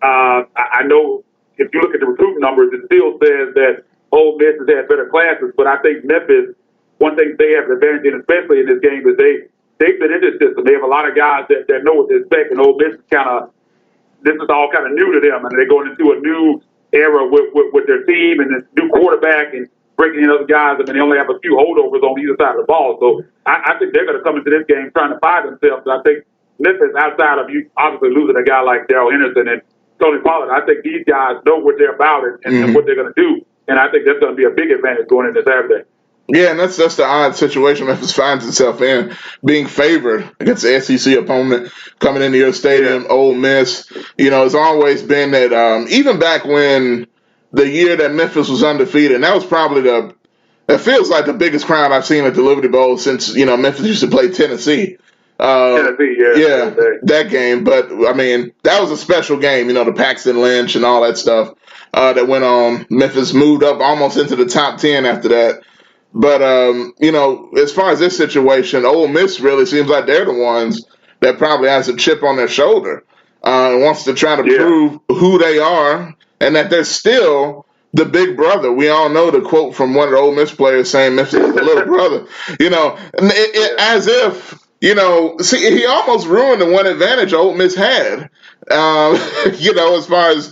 I know if you look at the recruiting numbers, it still says that Ole Miss has had better classes. But I think Memphis, one thing they have an advantage in, especially in this game, is they've been in this system. They have a lot of guys that know what to expect, and Ole Miss is this is all kind of new to them, and they're going into a new era with their team and this new quarterback and breaking in other guys. I mean, they only have a few holdovers on either side of the ball. So I think they're going to come into this game trying to find themselves. I think Memphis, outside of you obviously losing a guy like Darrell Henderson and Tony Pollard, I think these guys know what they're about and what they're going to do. And I think that's going to be a big advantage going into Saturday. Yeah, and that's the odd situation Memphis finds itself in, being favored against the SEC opponent coming into your stadium, Ole Miss. You know, it's always been that even back when the year that Memphis was undefeated, and that was probably that feels like the biggest crowd I've seen at the Liberty Bowl since, you know, Memphis used to play Tennessee. That game. But, I mean, that was a special game, you know, the Paxton Lynch and all that stuff that went on. Memphis moved up almost into the top 10 after that. But as far as this situation, Ole Miss really seems like they're the ones that probably has a chip on their shoulder and wants to try to prove who they are and that they're still the big brother. We all know the quote from one of the Ole Miss players saying Memphis is the little brother. As if, see, he almost ruined the one advantage Ole Miss had. As far as,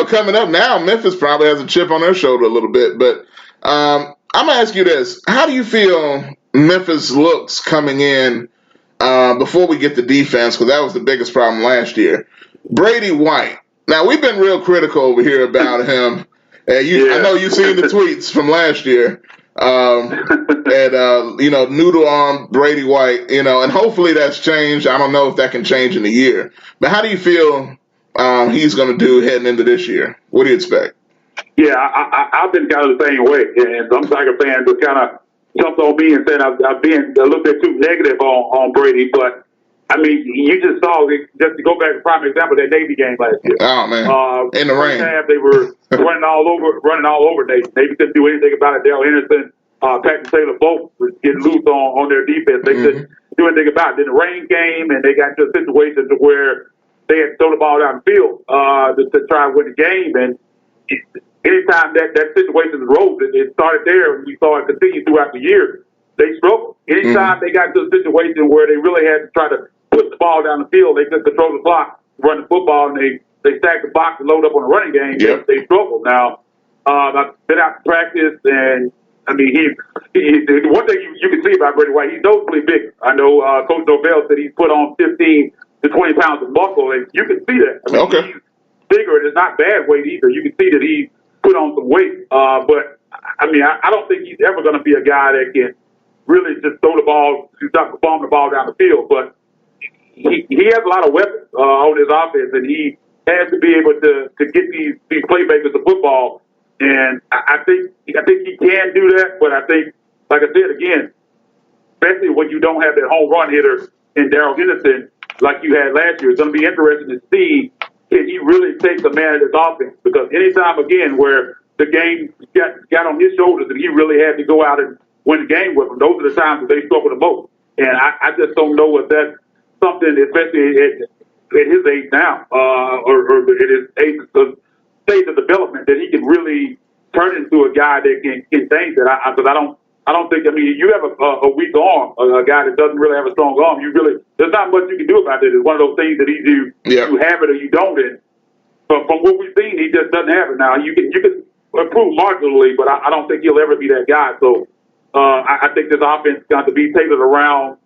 coming up now, Memphis probably has a chip on their shoulder a little bit. But I'm going to ask you this. How do you feel Memphis looks coming in before we get to defense? Because that was the biggest problem last year. Brady White. Now, we've been real critical over here about him. I know you've seen the tweets from last year. Noodle arm Brady White, and hopefully that's changed. I don't know if that can change in a year. But how do you feel he's going to do heading into this year? What do you expect? Yeah, I've been kind of the same way. And some Tiger fans just kind of jumped on me and said I've been a little bit too negative on Brady. But, I mean, you just saw, just to go back to prime example, that Navy game last year. Oh, man. In the rain. Half, they were running all over Navy. Navy couldn't do anything about it. Darrell Henderson, Patrick Taylor both were getting loose on their defense. They couldn't do anything about it. Then the rain came, and they got to a situation to where they had to throw the ball down the field to try and win the game. And anytime that situation arose, it started there, and we saw it continue throughout the year. They struggled. Anytime they got to a situation where they really had to try to put the ball down the field, they couldn't control the clock, run the football, and they stacked the box and load up on the running game. Yep. They struggled. Now, I've been out to practice, and I mean, one thing you can see about Brady White, he's noticeably big. I know Coach Norvell said he's put on 15 to 20 pounds of muscle, and you can see that. I mean, he's bigger, and it's not bad weight either. You can see that he's put on some weight. But, I mean, I don't think he's ever going to be a guy that can really just throw the ball, bomb the ball down the field. But he has a lot of weapons on his offense, and he has to be able to get these playmakers the football. And I think he can do that. But I think, like I said again, especially when you don't have that home run hitter in Darrell Henderson like you had last year, it's going to be interesting to see can he really take the man of this offense. Because anytime again where the game got on his shoulders and he really had to go out and win the game with them, those are the times that they struggle the most. And I just don't know if that's something, especially at his age now, or at his stage of development, that he can really turn into a guy that can change that. Because I don't think. I mean, you have a weak arm, a guy that doesn't really have a strong arm. There's not much you can do about it. It's one of those things that either you have it or you don't. And from what we've seen, he just doesn't have it now. You can improve marginally, but I don't think he'll ever be that guy. So I think this offense is going to be tailored around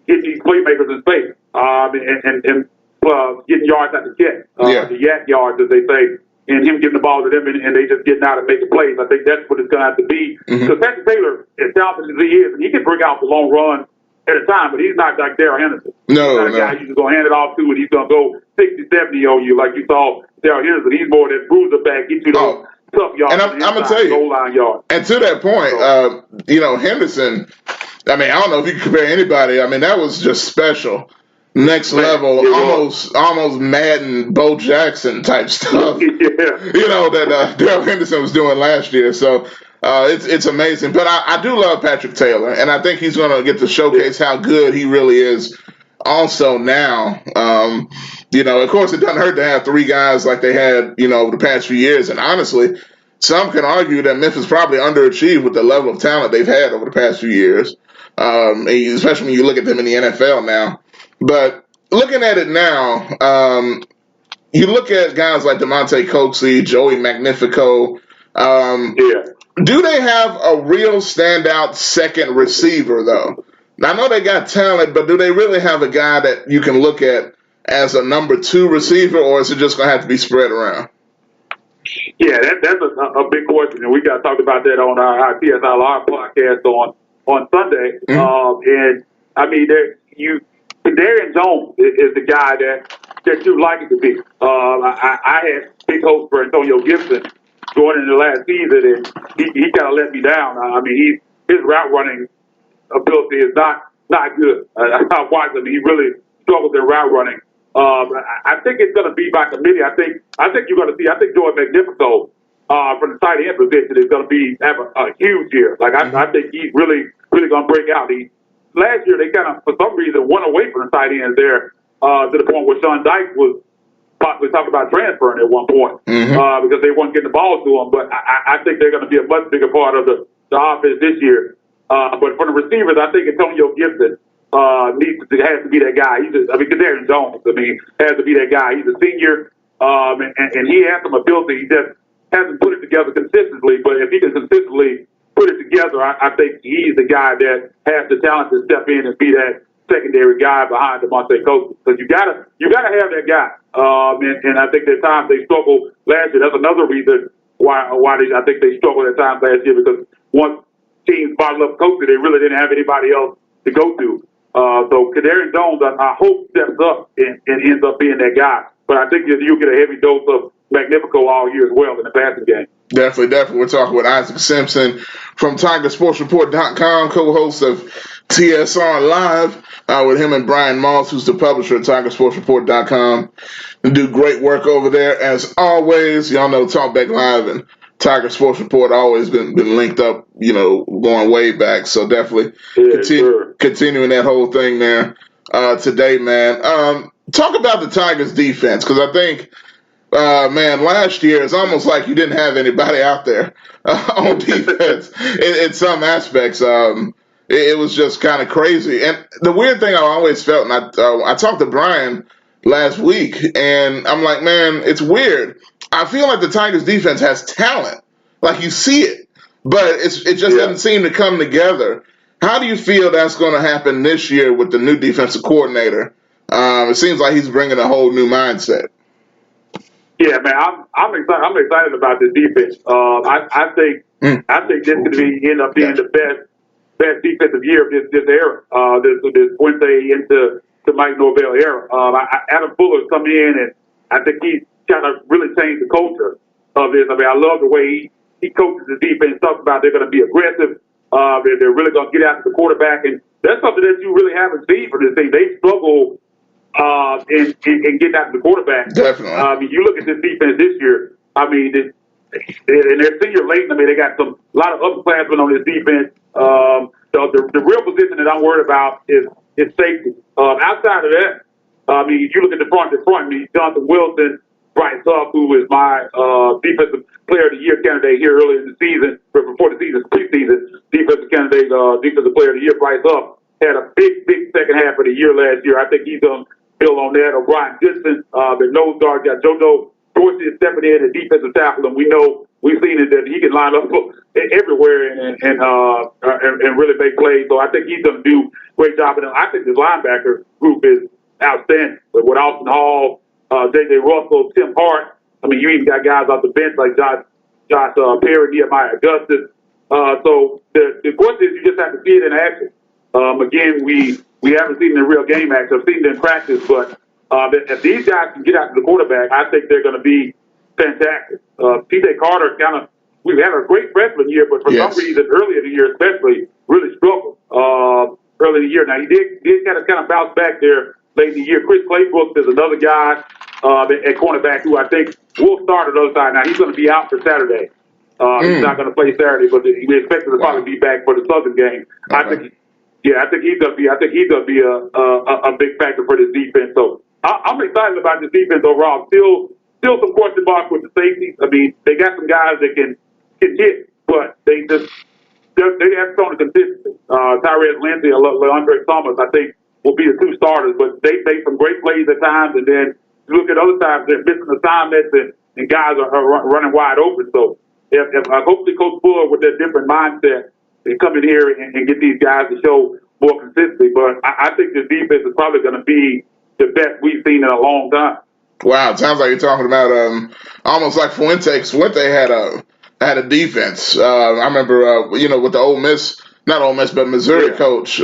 getting these playmakers in space and getting yards at the catch, the yak yards, as they say, and him getting the ball to them and they just getting out and making plays. I think that's what it's going to have to be. Because Patrick Taylor, as talented as he is, and he can bring out the long run at a time, but he's not like Darrell Henderson. He's not a guy you're just going to hand it off to and he's going to go 60, 70 on you like you saw Darrell Henderson. He's more that bruiser back, get you those tough yards. And I'm going to tell you, goal line yards. And to that point, Henderson, I mean, I don't know if you can compare anybody. I mean, that was just special. Next level, almost Madden, Bo Jackson type stuff. That Darrell Henderson was doing last year. So it's amazing. But I do love Patrick Taylor, and I think he's going to get to showcase how good he really is. Also now, of course, it doesn't hurt to have three guys like they had, over the past few years. And honestly, some can argue that Memphis probably underachieved with the level of talent they've had over the past few years, especially when you look at them in the NFL now. But looking at it now, you look at guys like DeMonte Coakley, Joey Magnifico. Do they have a real standout second receiver, though? Now, I know they got talent, but do they really have a guy that you can look at as a number two receiver, or is it just going to have to be spread around? Yeah, that's a big question, and we got to talk about that on our TSLR podcast on Sunday. And, I mean, Darian Jones is the guy that you'd like it to be. I had big hopes for Antonio Gibson going into last season, and he kind of let me down. I mean, his route running ability is not good. I watched him; he really struggles in route running. I think it's going to be by committee. I think you're going to see. I think Joey Magnifico from the tight end position is going to have a huge year. Like I think he's really going to break out. Last year they kind of, for some reason, went away from the tight ends there to the point where Sean Dyche was possibly talking about transferring at one point because they weren't getting the ball to him. But I think they're going to be a much bigger part of the offense this year. But for the receivers, I think Antonio Gibson has to be that guy. Kadarius Jones, has to be that guy. He's a senior, and he has some ability. He just hasn't put it together consistently. But if he can consistently put it together, I think he's the guy that has the talent to step in and be that secondary guy behind Demonte Coates. Because you gotta have that guy. And I think at times they struggled last year. That's another reason why I think they struggled at times last year, because once teams bottled up Coates, they really didn't have anybody else to go to. So Kadarius Jones, I hope, steps up and ends up being that guy. But I think you'll get a heavy dose of Magnifico all year as well in the passing game. Definitely. We're talking with Isaac Simpson from TigerSportsReport.com, co-host of TSR Live, with him and Brian Moss, who's the publisher at TigerSportsReport.com. They do great work over there as always. Y'all know Talkback Live and Tiger Sports Report always been linked up, going way back. So definitely continuing that whole thing there today, man. Talk about the Tigers defense, because I think, last year it's almost like you didn't have anybody out there on defense in some aspects. It was just kind of crazy. And the weird thing I always felt, and I talked to Brian last week, and I'm like, man, it's weird. I feel like the Tigers defense has talent. Like, you see it, but it just doesn't seem to come together. How do you feel that's going to happen this year with the new defensive coordinator? It seems like he's bringing a whole new mindset. Yeah, man, I'm excited. I'm excited about this defense. I think this is going to end up being the best defensive year of this era. This Fuente into Mike Norvell era. Adam Fuller's come in, and I think he's kind of really changed the culture of this. I love the way he coaches the defense. Talks about they're going to be aggressive. They're really going to get after the quarterback, and that's something that you really haven't seen from this team. They struggle in getting after the quarterback. Definitely. You look at this defense this year. In their senior Leighton, they got a lot of upperclassmen on this defense. The real position that I'm worried about is safety. Outside of that, you look at the front. Jonathan Wilson, Bryce Huff, who is my defensive player of the year candidate here early in the season, before the season's preseason, defensive candidate, defensive player of the year, Bryce Huff, had a big second half of the year last year. I think he's going to build on that. O'Brien Goodson, the nose guard, got JoJo Dorsey stepping in at defensive tackle, and we've seen it that he can line up everywhere and really make plays. So I think he's going to do a great job. And I think this linebacker group is outstanding with Austin Hall, J.J. Russell, Tim Hart. You even got guys off the bench like Josh Perry, Nehemiah Augustus. So the question is, you just have to see it in action. Again, we haven't seen the real game action. I've seen them in practice, but if these guys can get out to the quarterback, I think they're going to be fantastic. T.J. Carter we've had a great freshman year, but for some reason, early in the year especially, really struggled early in the year. Now, he did kind of bounce back there late in the year. Chris Claybrooks is another guy at cornerback who I think will start on the other side. Now, he's going to be out for Saturday. He's not going to play Saturday, but we expect him to probably be back for the Southern game. Okay. I think he's going to be a big factor for this defense. So I'm excited about this defense overall. Still some question marks with the safeties. They got some guys that can hit, but they have shown the consistency. Tyrese Lindsey and Leandre Thomas, I think, will be the two starters, but they make some great plays at times, and then you look at other times, they're missing assignments, and guys are running wide open. So if hopefully Coach Fuller, with that different mindset, can come in here and get these guys to show more consistency. But I think this defense is probably going to be the best we've seen in a long time. Wow, it sounds like you're talking about almost like Fuente. Fuente had a defense. I remember, with the Ole Miss, not Ole Miss, but Missouri coach,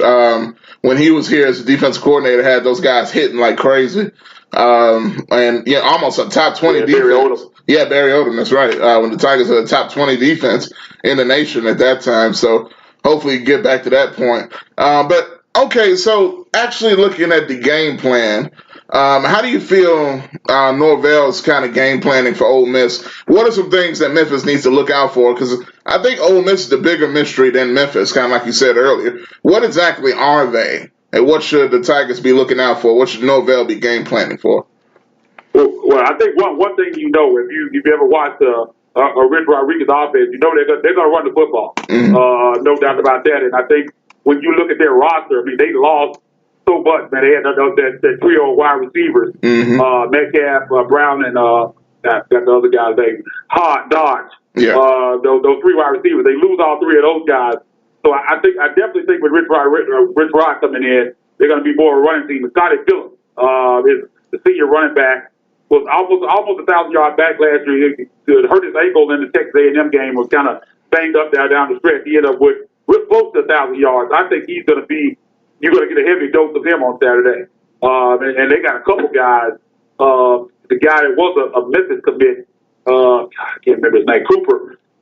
when he was here as a defensive coordinator, had those guys hitting like crazy. And almost a top 20 defense. Barry Odom. Yeah, Barry Odom, that's right. When the Tigers had a top 20 defense in the nation at that time. So hopefully get back to that point. But okay, so actually looking at the game plan, How do you feel Norvell's kind of game planning for Ole Miss? What are some things that Memphis needs to look out for? Because I think Ole Miss is the bigger mystery than Memphis, kind of like you said earlier. What exactly are they? And what should the Tigers be looking out for? What should Norvell be game planning for? Well, I think one thing if you ever watched a Rich Rodriguez offense, they're going to run the football. Mm-hmm. No doubt about that. And I think when you look at their roster, they lost so much, man. They had that trio of wide receivers, Metcalf, Brown, and got the other guy's name, Dodge. Yeah. Those three wide receivers, they lose all three of those guys. So I definitely think with Rich Rod coming in, they're going to be more of a running team. Scotty Phillips is the senior running back. Was almost 1,000-yard back last year. He hurt his ankle in the Texas A&M game. Was kind of banged up down the stretch. He ended up with close to 1,000 yards. I think he's going to be. You're going to get a heavy dose of him on Saturday. And they got a couple guys. The guy that was a Memphis commit, I can't remember his name, Coop.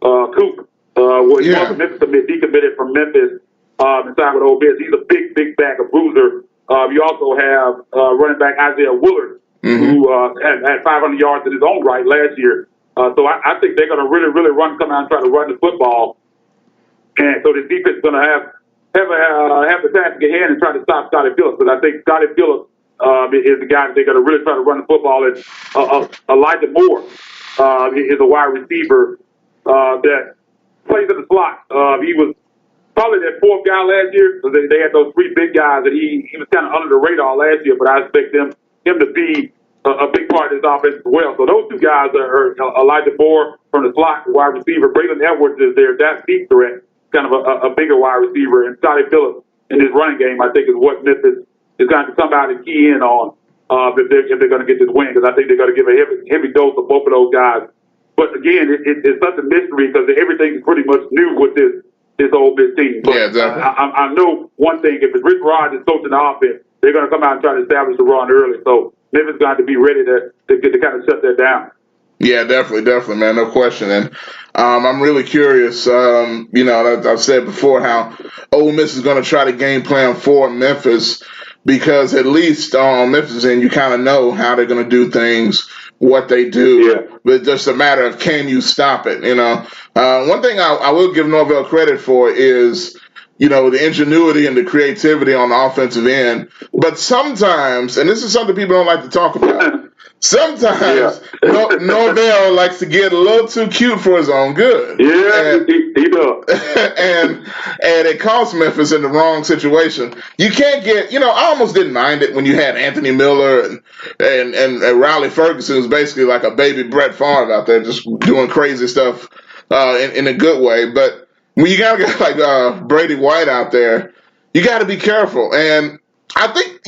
He was a Memphis commit. He committed from Memphis inside with Ole Miss. He's a big back, a bruiser. You also have running back Isaiah Willard, who had 500 yards in his own right last year. So I think they're going to really come out and try to run the football. And so the defense is going to have the task at hand and try to stop Scotty Phillips. But I think Scotty Phillips is the guy that they're going to really try to run the football. And Elijah Moore is a wide receiver that plays in the slot. He was probably that fourth guy last year. So they had those three big guys, and he was kind of under the radar last year. But I expect him to be a big part of this offense as well. So those two guys are Elijah Moore from the slot, wide receiver. Braylon Edwards is there. That deep threat, kind of a bigger wide receiver. And Scotty Phillips in his running game, I think, is what Memphis is going to come out and key in on if they're going to get this win, because I think they're going to give a heavy dose of both of those guys. But again, it's such a mystery because everything is pretty much new with this Ole Miss team. But yeah, exactly. I know one thing: if it's Rich Rod is coaching the offense, they're going to come out and try to establish the run early. So Memphis going to be ready to kind of shut that down. Yeah, definitely, man, no question. And I'm really curious. I've said before how Ole Miss is going to try to game plan for Memphis, because at least on Memphis end, you kind of know how they're going to do things, what they do. Yeah. But it's just a matter of, can you stop it? One thing I will give Norvell credit for is, the ingenuity and the creativity on the offensive end. But sometimes, and this is something people don't like to talk about, sometimes Norvell likes to get a little too cute for his own good. Yeah, he does. and it costs Memphis in the wrong situation. You can't get, I almost didn't mind it when you had Anthony Miller and Riley Ferguson, who's basically like a baby Brett Favre out there just doing crazy stuff in a good way. But when you got a guy like Brady White out there, you got to be careful. And I think,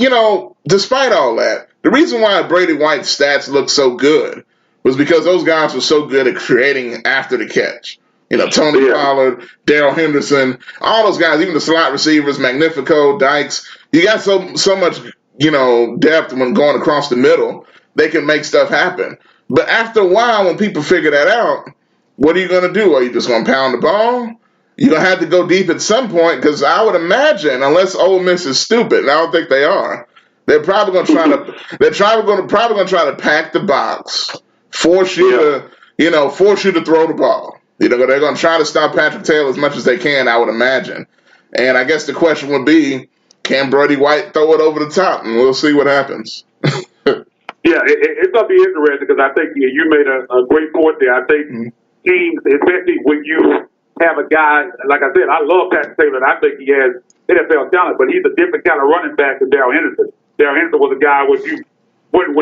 despite all that, the reason why Brady White's stats look so good was because those guys were so good at creating after the catch. Tony Pollard, Darrell Henderson, all those guys, even the slot receivers, Magnifico, Dykes. You got so much, depth when going across the middle. They can make stuff happen. But after a while, when people figure that out, what are you going to do? Are you just going to pound the ball? You're going to have to go deep at some point, because I would imagine, unless Ole Miss is stupid, and I don't think they are, they're probably going to try to pack the box, force you to throw the ball. They're going to try to stop Patrick Taylor as much as they can, I would imagine. And I guess the question would be, can Brady White throw it over the top? And we'll see what happens. Yeah, it's going to be interesting, because I think you made a great point there. I think teams, especially when you have a guy, like I said, I love Patrick Taylor, and I think he has NFL talent, but he's a different kind of running back than Darrell Henderson. Darrell Henderson was a guy when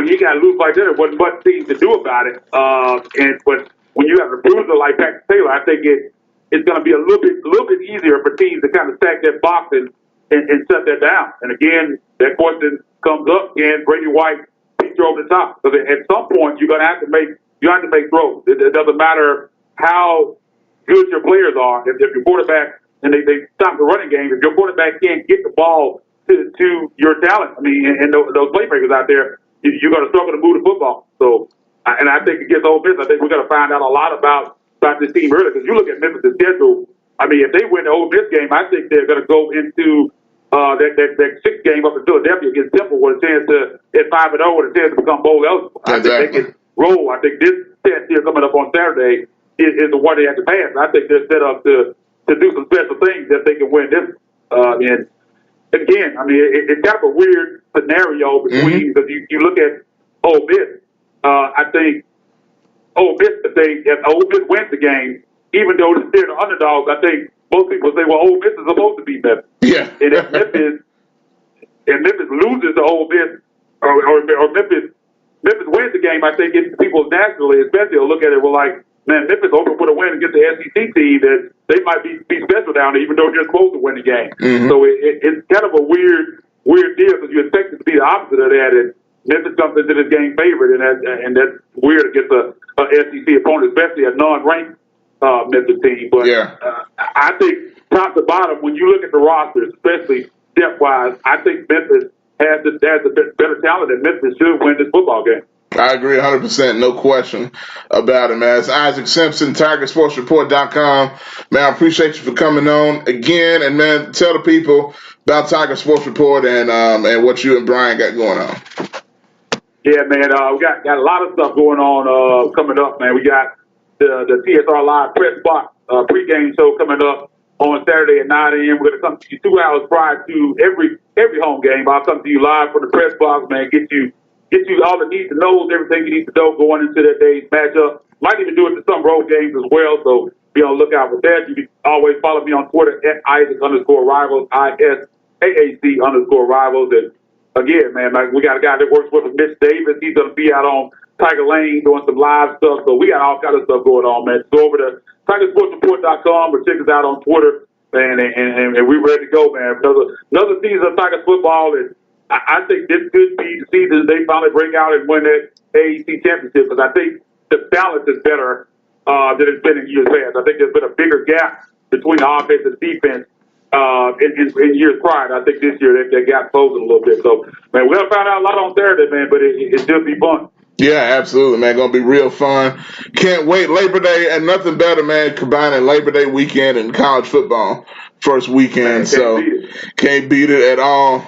he got loose like that, there wasn't much team to do about it. But when you have a bruiser like Patrick Taylor, I think it's going to be a little bit easier for teams to kind of stack that box and shut that down. And again, that question comes up: can Brady White beat you over the top? Because at some point you're going to have to make throws. It doesn't matter how good your players are. If your quarterback, and they stop the running game, if your quarterback can't get the ball to your talent, and those playmakers out there, you're going to struggle to move the football. So, and I think against Ole Miss, I think we're going to find out a lot about this team early, because you look at Memphis' schedule. If they win the Ole Miss game, I think they're going to go into that sixth game up in Philadelphia against Temple with a chance to at 5-0 with a chance to become bowl eligible. I think they can roll. I think this test here coming up on Saturday is the one they have to pass. I think they're set up to do some special things that they can win this. And again, I mean, it's kind of a weird scenario between because you look at Ole Miss. I think Ole Miss, if Ole Miss wins the game, even though they're the underdogs, I think most people say, well, Ole Miss is supposed to beat Memphis. Yeah. And if Memphis loses to Ole Miss, or Memphis wins the game, I think people nationally, especially, will look at it like, man, Memphis hoping for a win against the SEC team that they might be special down there, even though they're supposed to win the game. So it's kind of a weird deal because you expect it to be the opposite of that. And Memphis comes into this game favored, and that's weird against a SEC opponent, especially a non-ranked Memphis team. But I think top to bottom, when you look at the rosters, especially depth-wise, I think Memphis has a better talent, and Memphis should win this football game. I agree 100%, no question about it, man. It's Isaac Simpson, TigerSportsReport.com. Man, I appreciate you for coming on again, and man, tell the people about Tiger Sports Report and what you and Brian got going on. Yeah, man, we got a lot of stuff going on coming up, man. We got the TSR Live Press Box pregame show coming up on Saturday at 9 a.m. We're going to come to you 2 hours prior to every home game. I'll come to you live from the press box, man, get you all the needs to know, everything you need to know going into that day's matchup. Might even do it to some road games as well, so be on the lookout for that. You can always follow me on Twitter at Isaac_Rivals, ISAAC_Rivals. And again, man, we got a guy that works with us, Mitch Davis. He's going to be out on Tiger Lane doing some live stuff, so we got all kind of stuff going on, man. Go over to TigerSportsReport.com or check us out on Twitter, man, and we're ready to go, man. Another season of Tiger football, and I think this could be the season they finally break out and win that AAC championship because I think the balance is better than it's been in years past. I think there's been a bigger gap between the offense and defense in years prior. And I think this year that gap closing a little bit. So, man, we're going to find out a lot on Saturday, man, but it should be fun. Yeah, absolutely, man. Going to be real fun. Can't wait. Labor Day, and nothing better, man, combining Labor Day weekend and college football first weekend. Man, can't beat it at all.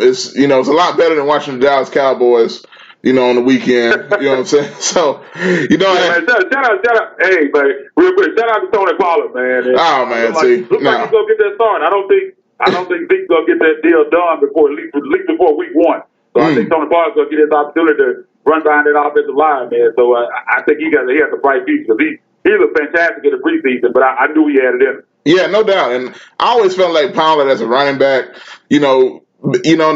It's a lot better than watching the Dallas Cowboys, on the weekend. You know what I'm saying? So, man, shout out. Hey, man, real quick, shout out to Tony Pollard, man. And oh, man, like he's going to get that start. I don't think Zeke's going to get that deal done before at least before week one. So I think Tony Pollard's going to get his opportunity to run behind that offensive line, man. So I think he has a bright future because he's a fantastic in the preseason, but I knew he had it in him. Yeah, no doubt. And I always felt like Pollard as a running back, and a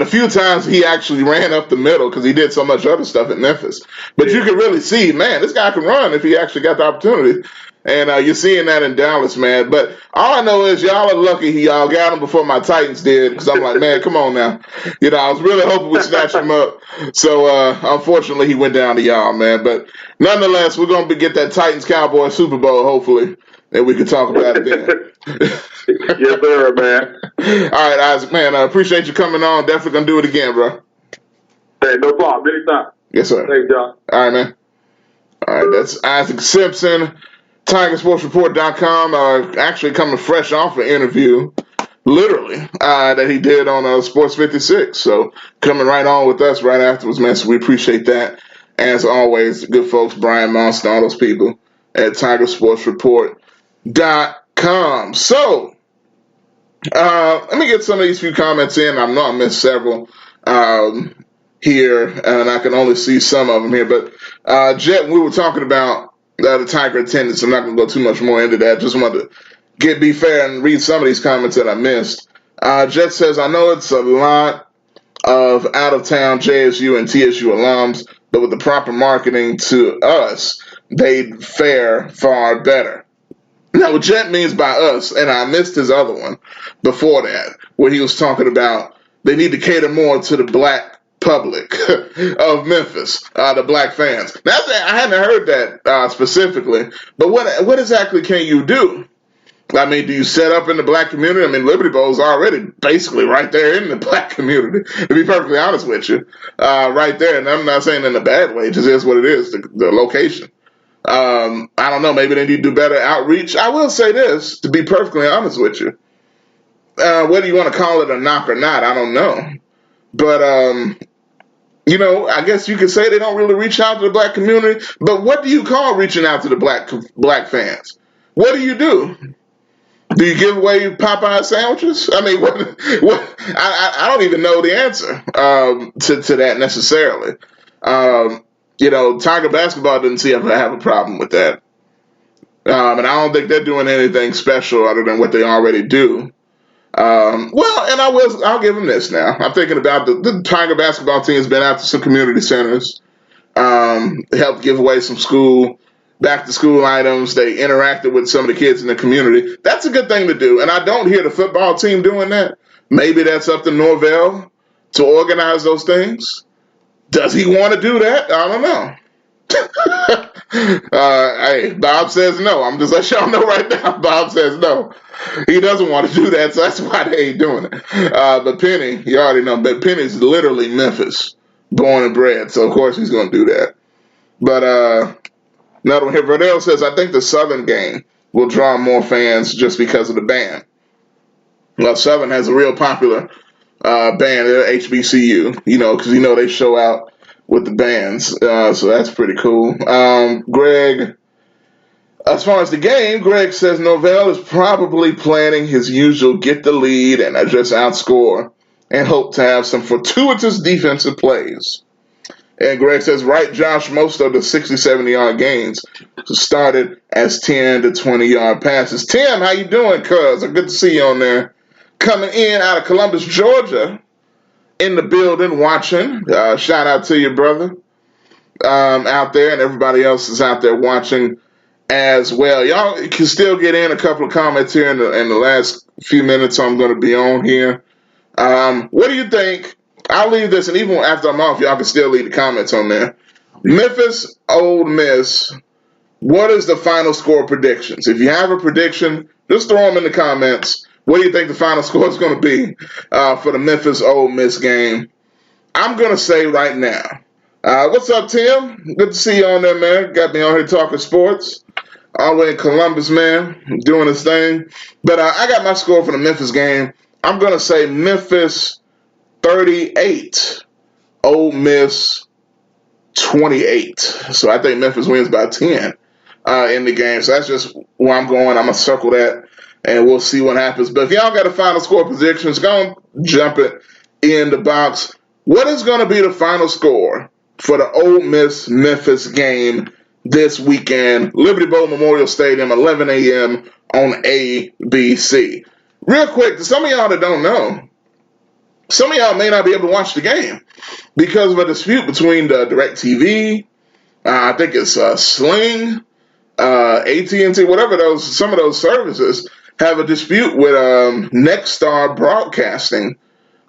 few times he actually ran up the middle because he did so much other stuff at Memphis. But you can really see, man, this guy can run if he actually got the opportunity. And you're seeing that in Dallas, man. But all I know is y'all are lucky y'all got him before my Titans did because I'm like, man, come on now. I was really hoping we'd snatch him up. So, unfortunately, he went down to y'all, man. But nonetheless, we're going to get that Titans-Cowboys Super Bowl, hopefully, and we can talk about it then. Yes, sir, man. All right, Isaac, man, I appreciate you coming on. Definitely going to do it again, bro. Hey, no problem. Anytime. Yes, sir. Thanks, John. All right, man. All right, that's Isaac Simpson. TigerSportsReport.com, actually coming fresh off an interview, literally, that he did on Sports 56. So coming right on with us right afterwards, man. So we appreciate that. As always, the good folks, Brian Monson, all those people at TigerSportsReport.com. So let me get some of these few comments in. I know I missed several here, and I can only see some of them here. But Jet, we were talking about the Tiger attendance. I'm not going to go too much more into that. Just wanted to be fair and read some of these comments that I missed. Jet says, I know it's a lot of out-of-town JSU and TSU alums, but with the proper marketing to us, they'd fare far better. Now, what Jet means by us, and I missed his other one before that, where he was talking about they need to cater more to the black public of Memphis, the black fans. Now, I hadn't heard that specifically, but what exactly can you do? I mean, do you set up in the black community? I mean, Liberty Bowl is already basically right there in the black community, to be perfectly honest with you, right there. And I'm not saying in a bad way, it just is what it is, the location. I don't know, maybe they need to do better outreach. I will say this, to be perfectly honest with you. whether you want to call it a knock or not, I don't know. But, I guess you could say they don't really reach out to the black community. But what do you call reaching out to the black fans? What do you do? Do you give away Popeye sandwiches? I mean, what? I don't even know the answer to that necessarily. Tiger basketball didn't seem to have a problem with that. And I don't think they're doing anything special other than what they already do. I'll give them this now. I'm thinking about the Tiger basketball team has been out to some community centers, helped give away some back to school items. They interacted with some of the kids in the community. That's a good thing to do. And I don't hear the football team doing that. Maybe that's up to Norvell to organize those things. Does he want to do that? I don't know. Hey, Bob says no. I'm just letting y'all know right now. Bob says no. He doesn't want to do that, so that's why they ain't doing it. But Penny, you already know, but Penny's literally Memphis, born and bred, so of course he's going to do that. But another one here, Verdell says, I think the Southern game will draw more fans just because of the band. Well, Southern has a real popular band, HBCU, because they show out with the bands, so that's pretty cool. Greg, as far as the game, Greg says Norvell is probably planning his usual get the lead and just outscore and hope to have some fortuitous defensive plays. And Greg says, right, Josh, most of the 60, 70-yard gains started as 10 to 20-yard passes. Tim, how you doing, cuz? Good to see you on there. Coming in out of Columbus, Georgia, in the building watching. Shout out to you, brother, out there, and everybody else is out there watching as well. Y'all can still get in a couple of comments here in the last few minutes I'm going to be on here. What do you think? I'll leave this, and even after I'm off, y'all can still leave the comments on there. Memphis, Ole Miss, what is the final score predictions? If you have a prediction, just throw them in the comments. What do you think the final score is going to be for the Memphis Ole Miss game? I'm going to say right now. What's up, Tim? Good to see you on there, man. Got me on here talking sports. All the way in Columbus, man, doing his thing. But I got my score for the Memphis game. I'm going to say Memphis 38, Ole Miss 28. So I think Memphis wins by 10 in the game. So that's just where I'm going. I'm going to circle that, and we'll see what happens. But if y'all got a final score predictions, go and jump it in the box. What is going to be the final score for the Ole Miss-Memphis game this weekend? Liberty Bowl Memorial Stadium, 11 a.m. on ABC. Real quick, to some of y'all that don't know, some of y'all may not be able to watch the game because of a dispute between the DirecTV, I think it's Sling, AT&T, whatever some of those services have a dispute with Nexstar Broadcasting,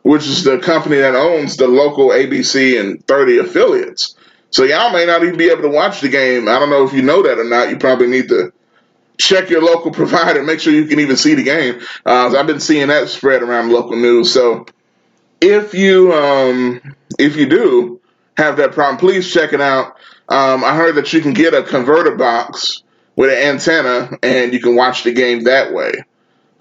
which is the company that owns the local ABC and 30 affiliates. So y'all may not even be able to watch the game. I don't know if you know that or not. You probably need to check your local provider, make sure you can even see the game. I've been seeing that spread around local news. So if you do have that problem, please check it out. I heard that you can get a converter box with an antenna, and you can watch the game that way.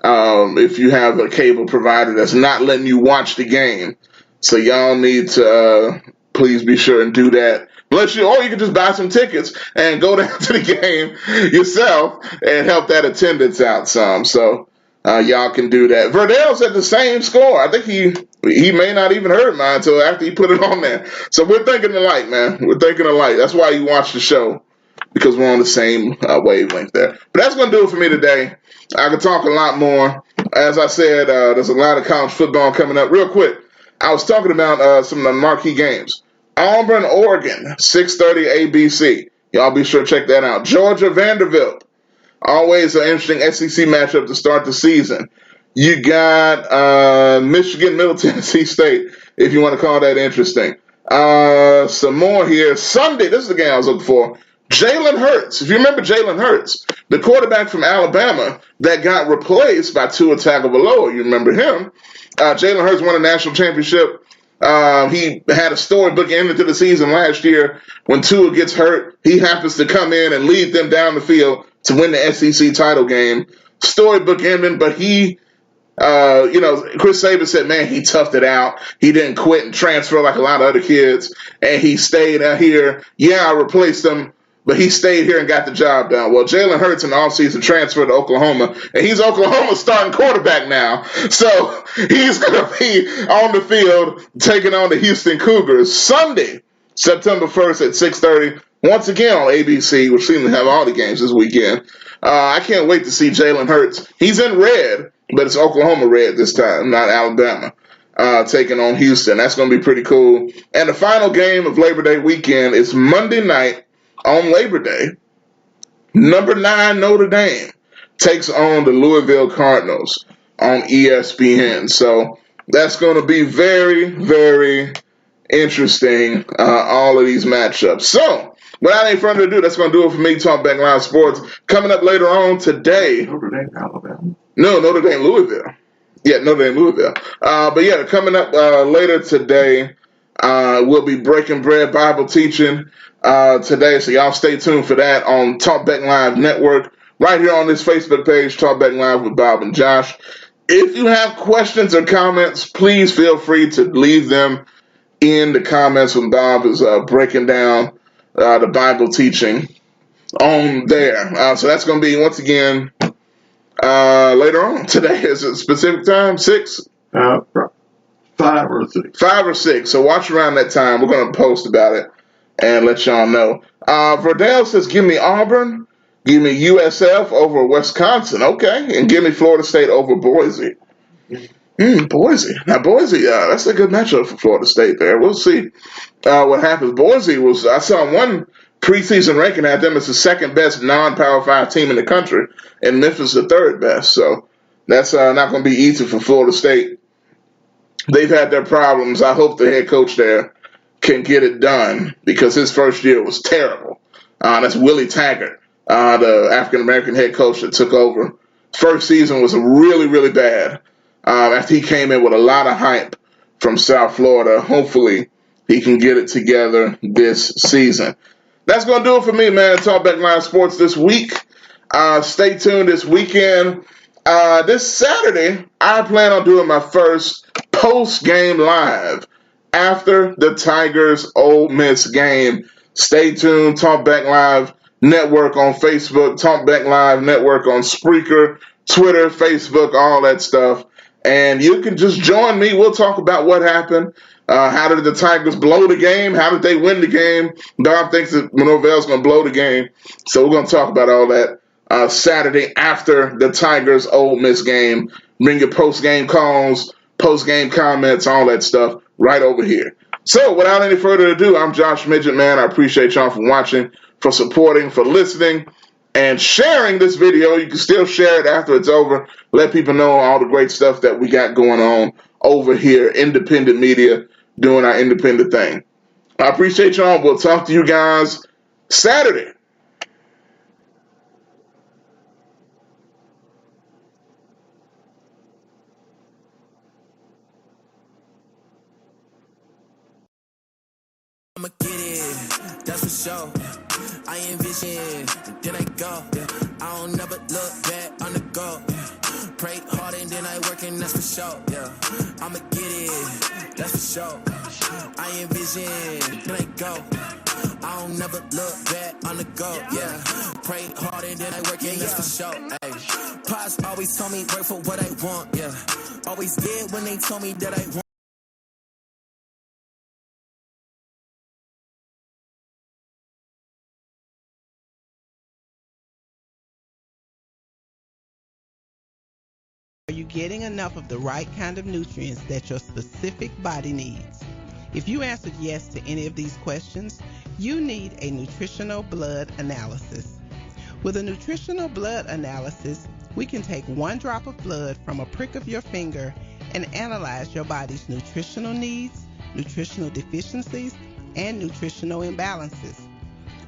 If you have a cable provider that's not letting you watch the game. So y'all need to please be sure and do that. Or you can just buy some tickets and go down to the game yourself and help that attendance out some. So y'all can do that. Verdell's at the same score. I think he may not even heard mine until after he put it on there. So we're thinking alike, man. We're thinking alike. That's why you watch the show, because we're on the same wavelength there. But that's going to do it for me today. I could talk a lot more. As I said, there's a lot of college football coming up. Real quick, I was talking about some of the marquee games. Auburn, Oregon, 6:30 ABC. Y'all be sure to check that out. Georgia, Vanderbilt. Always an interesting SEC matchup to start the season. You got Michigan, Middle Tennessee State, if you want to call that interesting. Some more here. Sunday, this is the game I was looking for. Jalen Hurts. If you remember Jalen Hurts, the quarterback from Alabama that got replaced by Tua Tagovailoa, you remember him. Jalen Hurts won a national championship. He had a storybook ending to the season last year. When Tua gets hurt, he happens to come in and lead them down the field to win the SEC title game. Storybook ending, but he Chris Saban said, man, he toughed it out. He didn't quit and transfer like a lot of other kids, and he stayed out here. Yeah, I replaced him, but he stayed here and got the job done. Well, Jalen Hurts in the offseason transferred to Oklahoma, and he's Oklahoma's starting quarterback now. So he's going to be on the field taking on the Houston Cougars Sunday, September 1st at 6:30, once again on ABC, which seems to have all the games this weekend. I can't wait to see Jalen Hurts. He's in red, but it's Oklahoma red this time, not Alabama, taking on Houston. That's going to be pretty cool. And the final game of Labor Day weekend is Monday night on Labor Day. Number 9 Notre Dame takes on the Louisville Cardinals on ESPN. So that's going to be very, very interesting, all of these matchups. So without any further ado, that's going to do it for me, Talkback Live Sports. Coming up later on today. Notre Dame, Alabama. No, Notre Dame, Louisville. Yeah, Notre Dame, Louisville. Coming up later today, we'll be breaking bread Bible teaching today. So y'all stay tuned for that on Talkback Live Network, right here on this Facebook page, Talkback Live with Bob and Josh. If you have questions or comments, please feel free to leave them in the comments when Bob is breaking down the Bible teaching on there. So that's going to be, once again, later on today. Is it a specific time? 6? 5 or 6. 5 or 6. So watch around that time. We're going to post about it and let y'all know. Verdell says, give me Auburn, give me USF over Wisconsin. Okay. And give me Florida State over Boise. Boise. Now, Boise, that's a good matchup for Florida State there. We'll see what happens. Boise I saw one preseason ranking at them as the second best non-Power 5 team in the country, and Memphis the third best. So that's not going to be easy for Florida State. They've had their problems. I hope the head coach there can get it done because his first year was terrible. That's Willie Taggart, the African-American head coach that took over. First season was really, really bad. After he came in with a lot of hype from South Florida, hopefully he can get it together this season. That's going to do it for me, man. Talkback Live Sports this week. Stay tuned this weekend. This Saturday, I plan on doing my first post-game live after the Tigers Ole Miss game. Stay tuned. Talkback Live Network on Facebook, Talkback Live Network on Spreaker, Twitter, Facebook, all that stuff. And you can just join me. We'll talk about what happened. How did the Tigers blow the game? How did they win the game? Bob thinks that Norvell's going to blow the game. So we're going to talk about all that Saturday after the Tigers Ole Miss game. Bring your post-game calls, post-game comments, all that stuff right over here. So without any further ado, I'm Josh Midget, man. I appreciate y'all for watching, for supporting, for listening, and sharing this video. You can still share it after it's over. Let people know all the great stuff that we got going on over here. Independent media doing our independent thing. I appreciate y'all. We'll talk to you guys Saturday. I'ma get it, that's for sure. I envision, then I go. I don't never look back on the go. Pray hard and then I work and that's for sure. Yeah, I'ma get it, that's for sure. I envision, then I go. I don't never look back on the go. Yeah, pray hard and then I work and that's for sure. Ay, Pops always told me work for what I want. Yeah, always did when they told me that I want. Are you getting enough of the right kind of nutrients that your specific body needs? If you answered yes to any of these questions, you need a nutritional blood analysis. With a nutritional blood analysis, we can take 1 drop of blood from a prick of your finger and analyze your body's nutritional needs, nutritional deficiencies, and nutritional imbalances.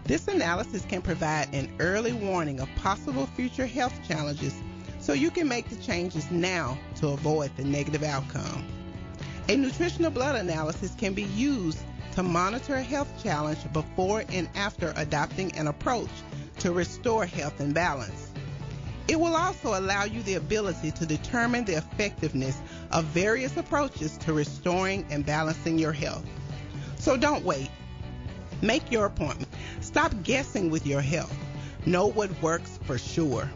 This analysis can provide an early warning of possible future health challenges so you can make the changes now to avoid the negative outcome. A nutritional blood analysis can be used to monitor a health challenge before and after adopting an approach to restore health and balance. It will also allow you the ability to determine the effectiveness of various approaches to restoring and balancing your health. So don't wait. Make your appointment. Stop guessing with your health. Know what works for sure.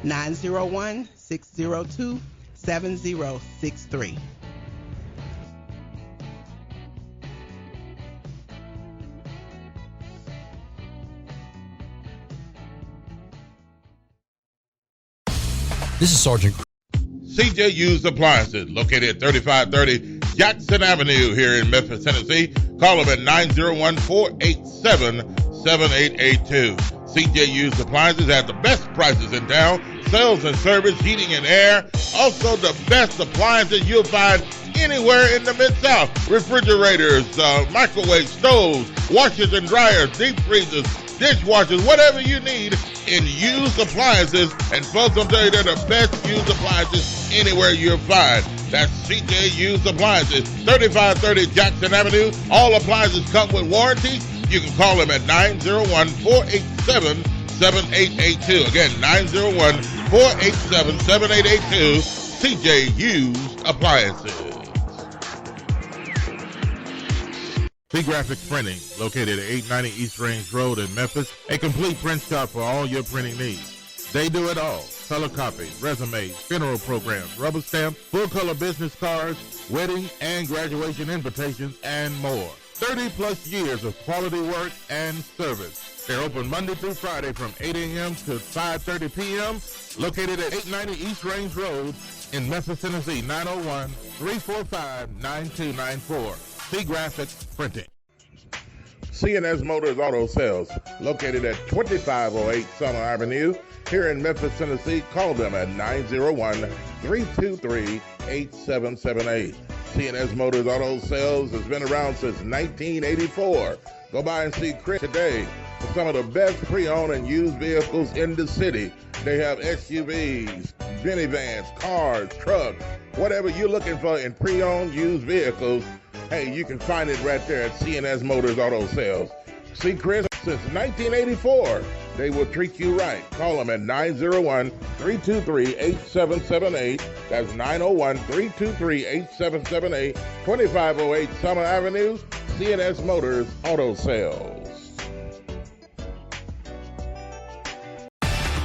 901-602-7063. This is Sergeant CJ Used Appliances, located at 3530 Jackson Avenue here in Memphis, Tennessee. Call them at 901-487-7882. CJ Used Appliances have the best prices in town. Sales and service, heating and air. Also the best appliances you'll find anywhere in the Mid-South. Refrigerators, microwave stoves, washers and dryers, deep freezers, dishwashers, whatever you need in used appliances. And folks, I'm telling you, they're the best used appliances anywhere you'll find. That's CJ Used Appliances, 3530 Jackson Avenue. All appliances come with warranty. You can call them at 901-487-7882. Again, 901-487-7882. CJ Used Appliances. Graphics Printing, located at 890 East Range Road in Memphis. A complete print shop for all your printing needs. They do it all. Color copies, resumes, funeral programs, rubber stamps, full-color business cards, wedding and graduation invitations, and more. 30-plus years of quality work and service. They're open Monday through Friday from 8 a.m. to 5:30 p.m. Located at 890 East Range Road in Memphis, Tennessee, 901-345-9294. Graphics Printing. C&S Motors Auto Sales, located at 2508 Summer Avenue here in Memphis, Tennessee. Call them at 901-323-8778. C&S Motors Auto Sales has been around since 1984. Go by and see Chris today for some of the best pre-owned and used vehicles in the city. They have SUVs, minivans, cars, trucks, whatever you're looking for in pre-owned used vehicles. Hey, you can find it right there at C&S Motors Auto Sales. See Chris since 1984. They will treat you right. Call them at 901-323-8778. That's 901-323-8778. 2508 Summer Avenue, C&S Motors Auto Sales.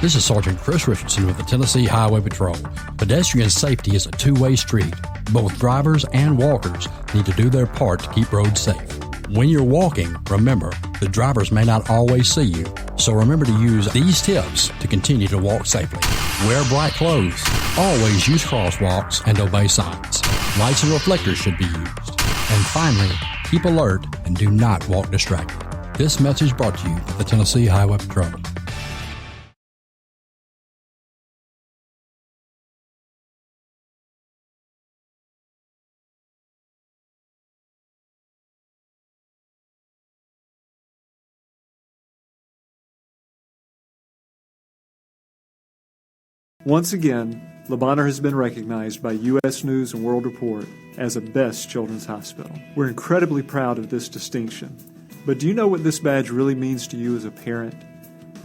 This is Sergeant Chris Richardson with the Tennessee Highway Patrol. Pedestrian safety is a two-way street. Both drivers and walkers need to do their part to keep roads safe. When you're walking, remember, the drivers may not always see you, so remember to use these tips to continue to walk safely. Wear bright clothes. Always use crosswalks and obey signs. Lights and reflectors should be used. And finally, keep alert and do not walk distracted. This message brought to you by the Tennessee Highway Patrol. Once again, Le Bonheur has been recognized by U.S. News and World Report as a Best Children's Hospital. We're incredibly proud of this distinction. But do you know what this badge really means to you as a parent?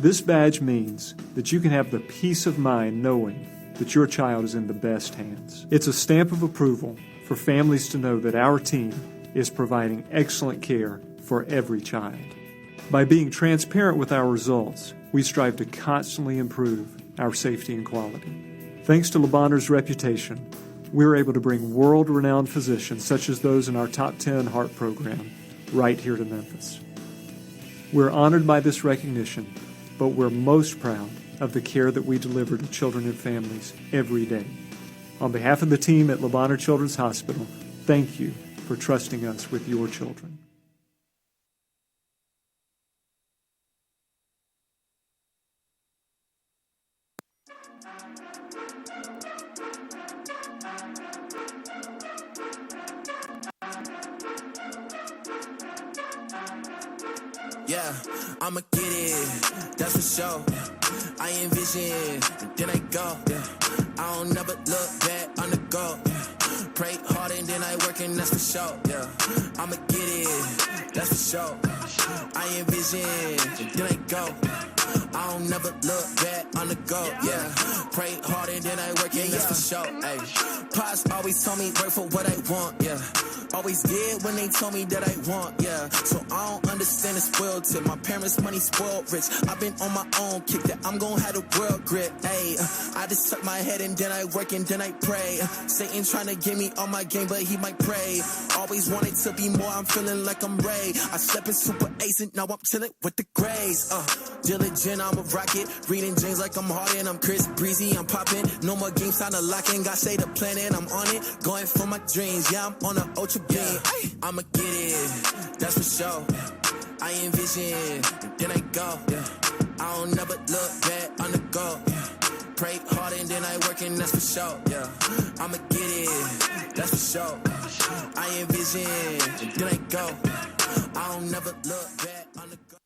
This badge means that you can have the peace of mind knowing that your child is in the best hands. It's a stamp of approval for families to know that our team is providing excellent care for every child. By being transparent with our results, we strive to constantly improve our safety and quality. Thanks to Le Bonheur's reputation, we're able to bring world-renowned physicians such as those in our Top 10 Heart program right here to Memphis. We're honored by this recognition, but we're most proud of the care that we deliver to children and families every day. On behalf of the team at Le Bonheur Children's Hospital, thank you for trusting us with your children. Yeah, I'ma get it, that's for sure. I envision, then I go. I don't never look back on the go. Pray hard and then I work and that's for sure. Yeah, I'ma get it, that's for sure. I envision, then I go. I don't never look back on the go, yeah. Pray hard and then I work, and that's for sure, ayy. Pops always told me work for what I want, yeah. Always did when they told me that I want, yeah. So I don't understand the spoiled tip. My parents' money spoiled rich. I've been on my own kick that I'm gon' have the world grip, ayy. I just tuck my head and then I work and then I pray. Satan tryna give me all my game, but he might pray. Always wanted to be more, I'm feeling like I'm Ray. I slept in super ace and now I'm chilling with the Grays. Diligent, I'm a rocket. Reading James like I'm Harden. I'm Chris Breezy, I'm popping. No more games, time to lock in. Got say the planet, I'm on it. Going for my dreams, yeah, I'm on a ultra beam. I'ma get it, that's for sure. I envision, then I go. I don't never look back on the go. Pray hard and then I work and that's for sure. I'ma get it, that's for sure. I envision, then I go. I don't never look back on the go.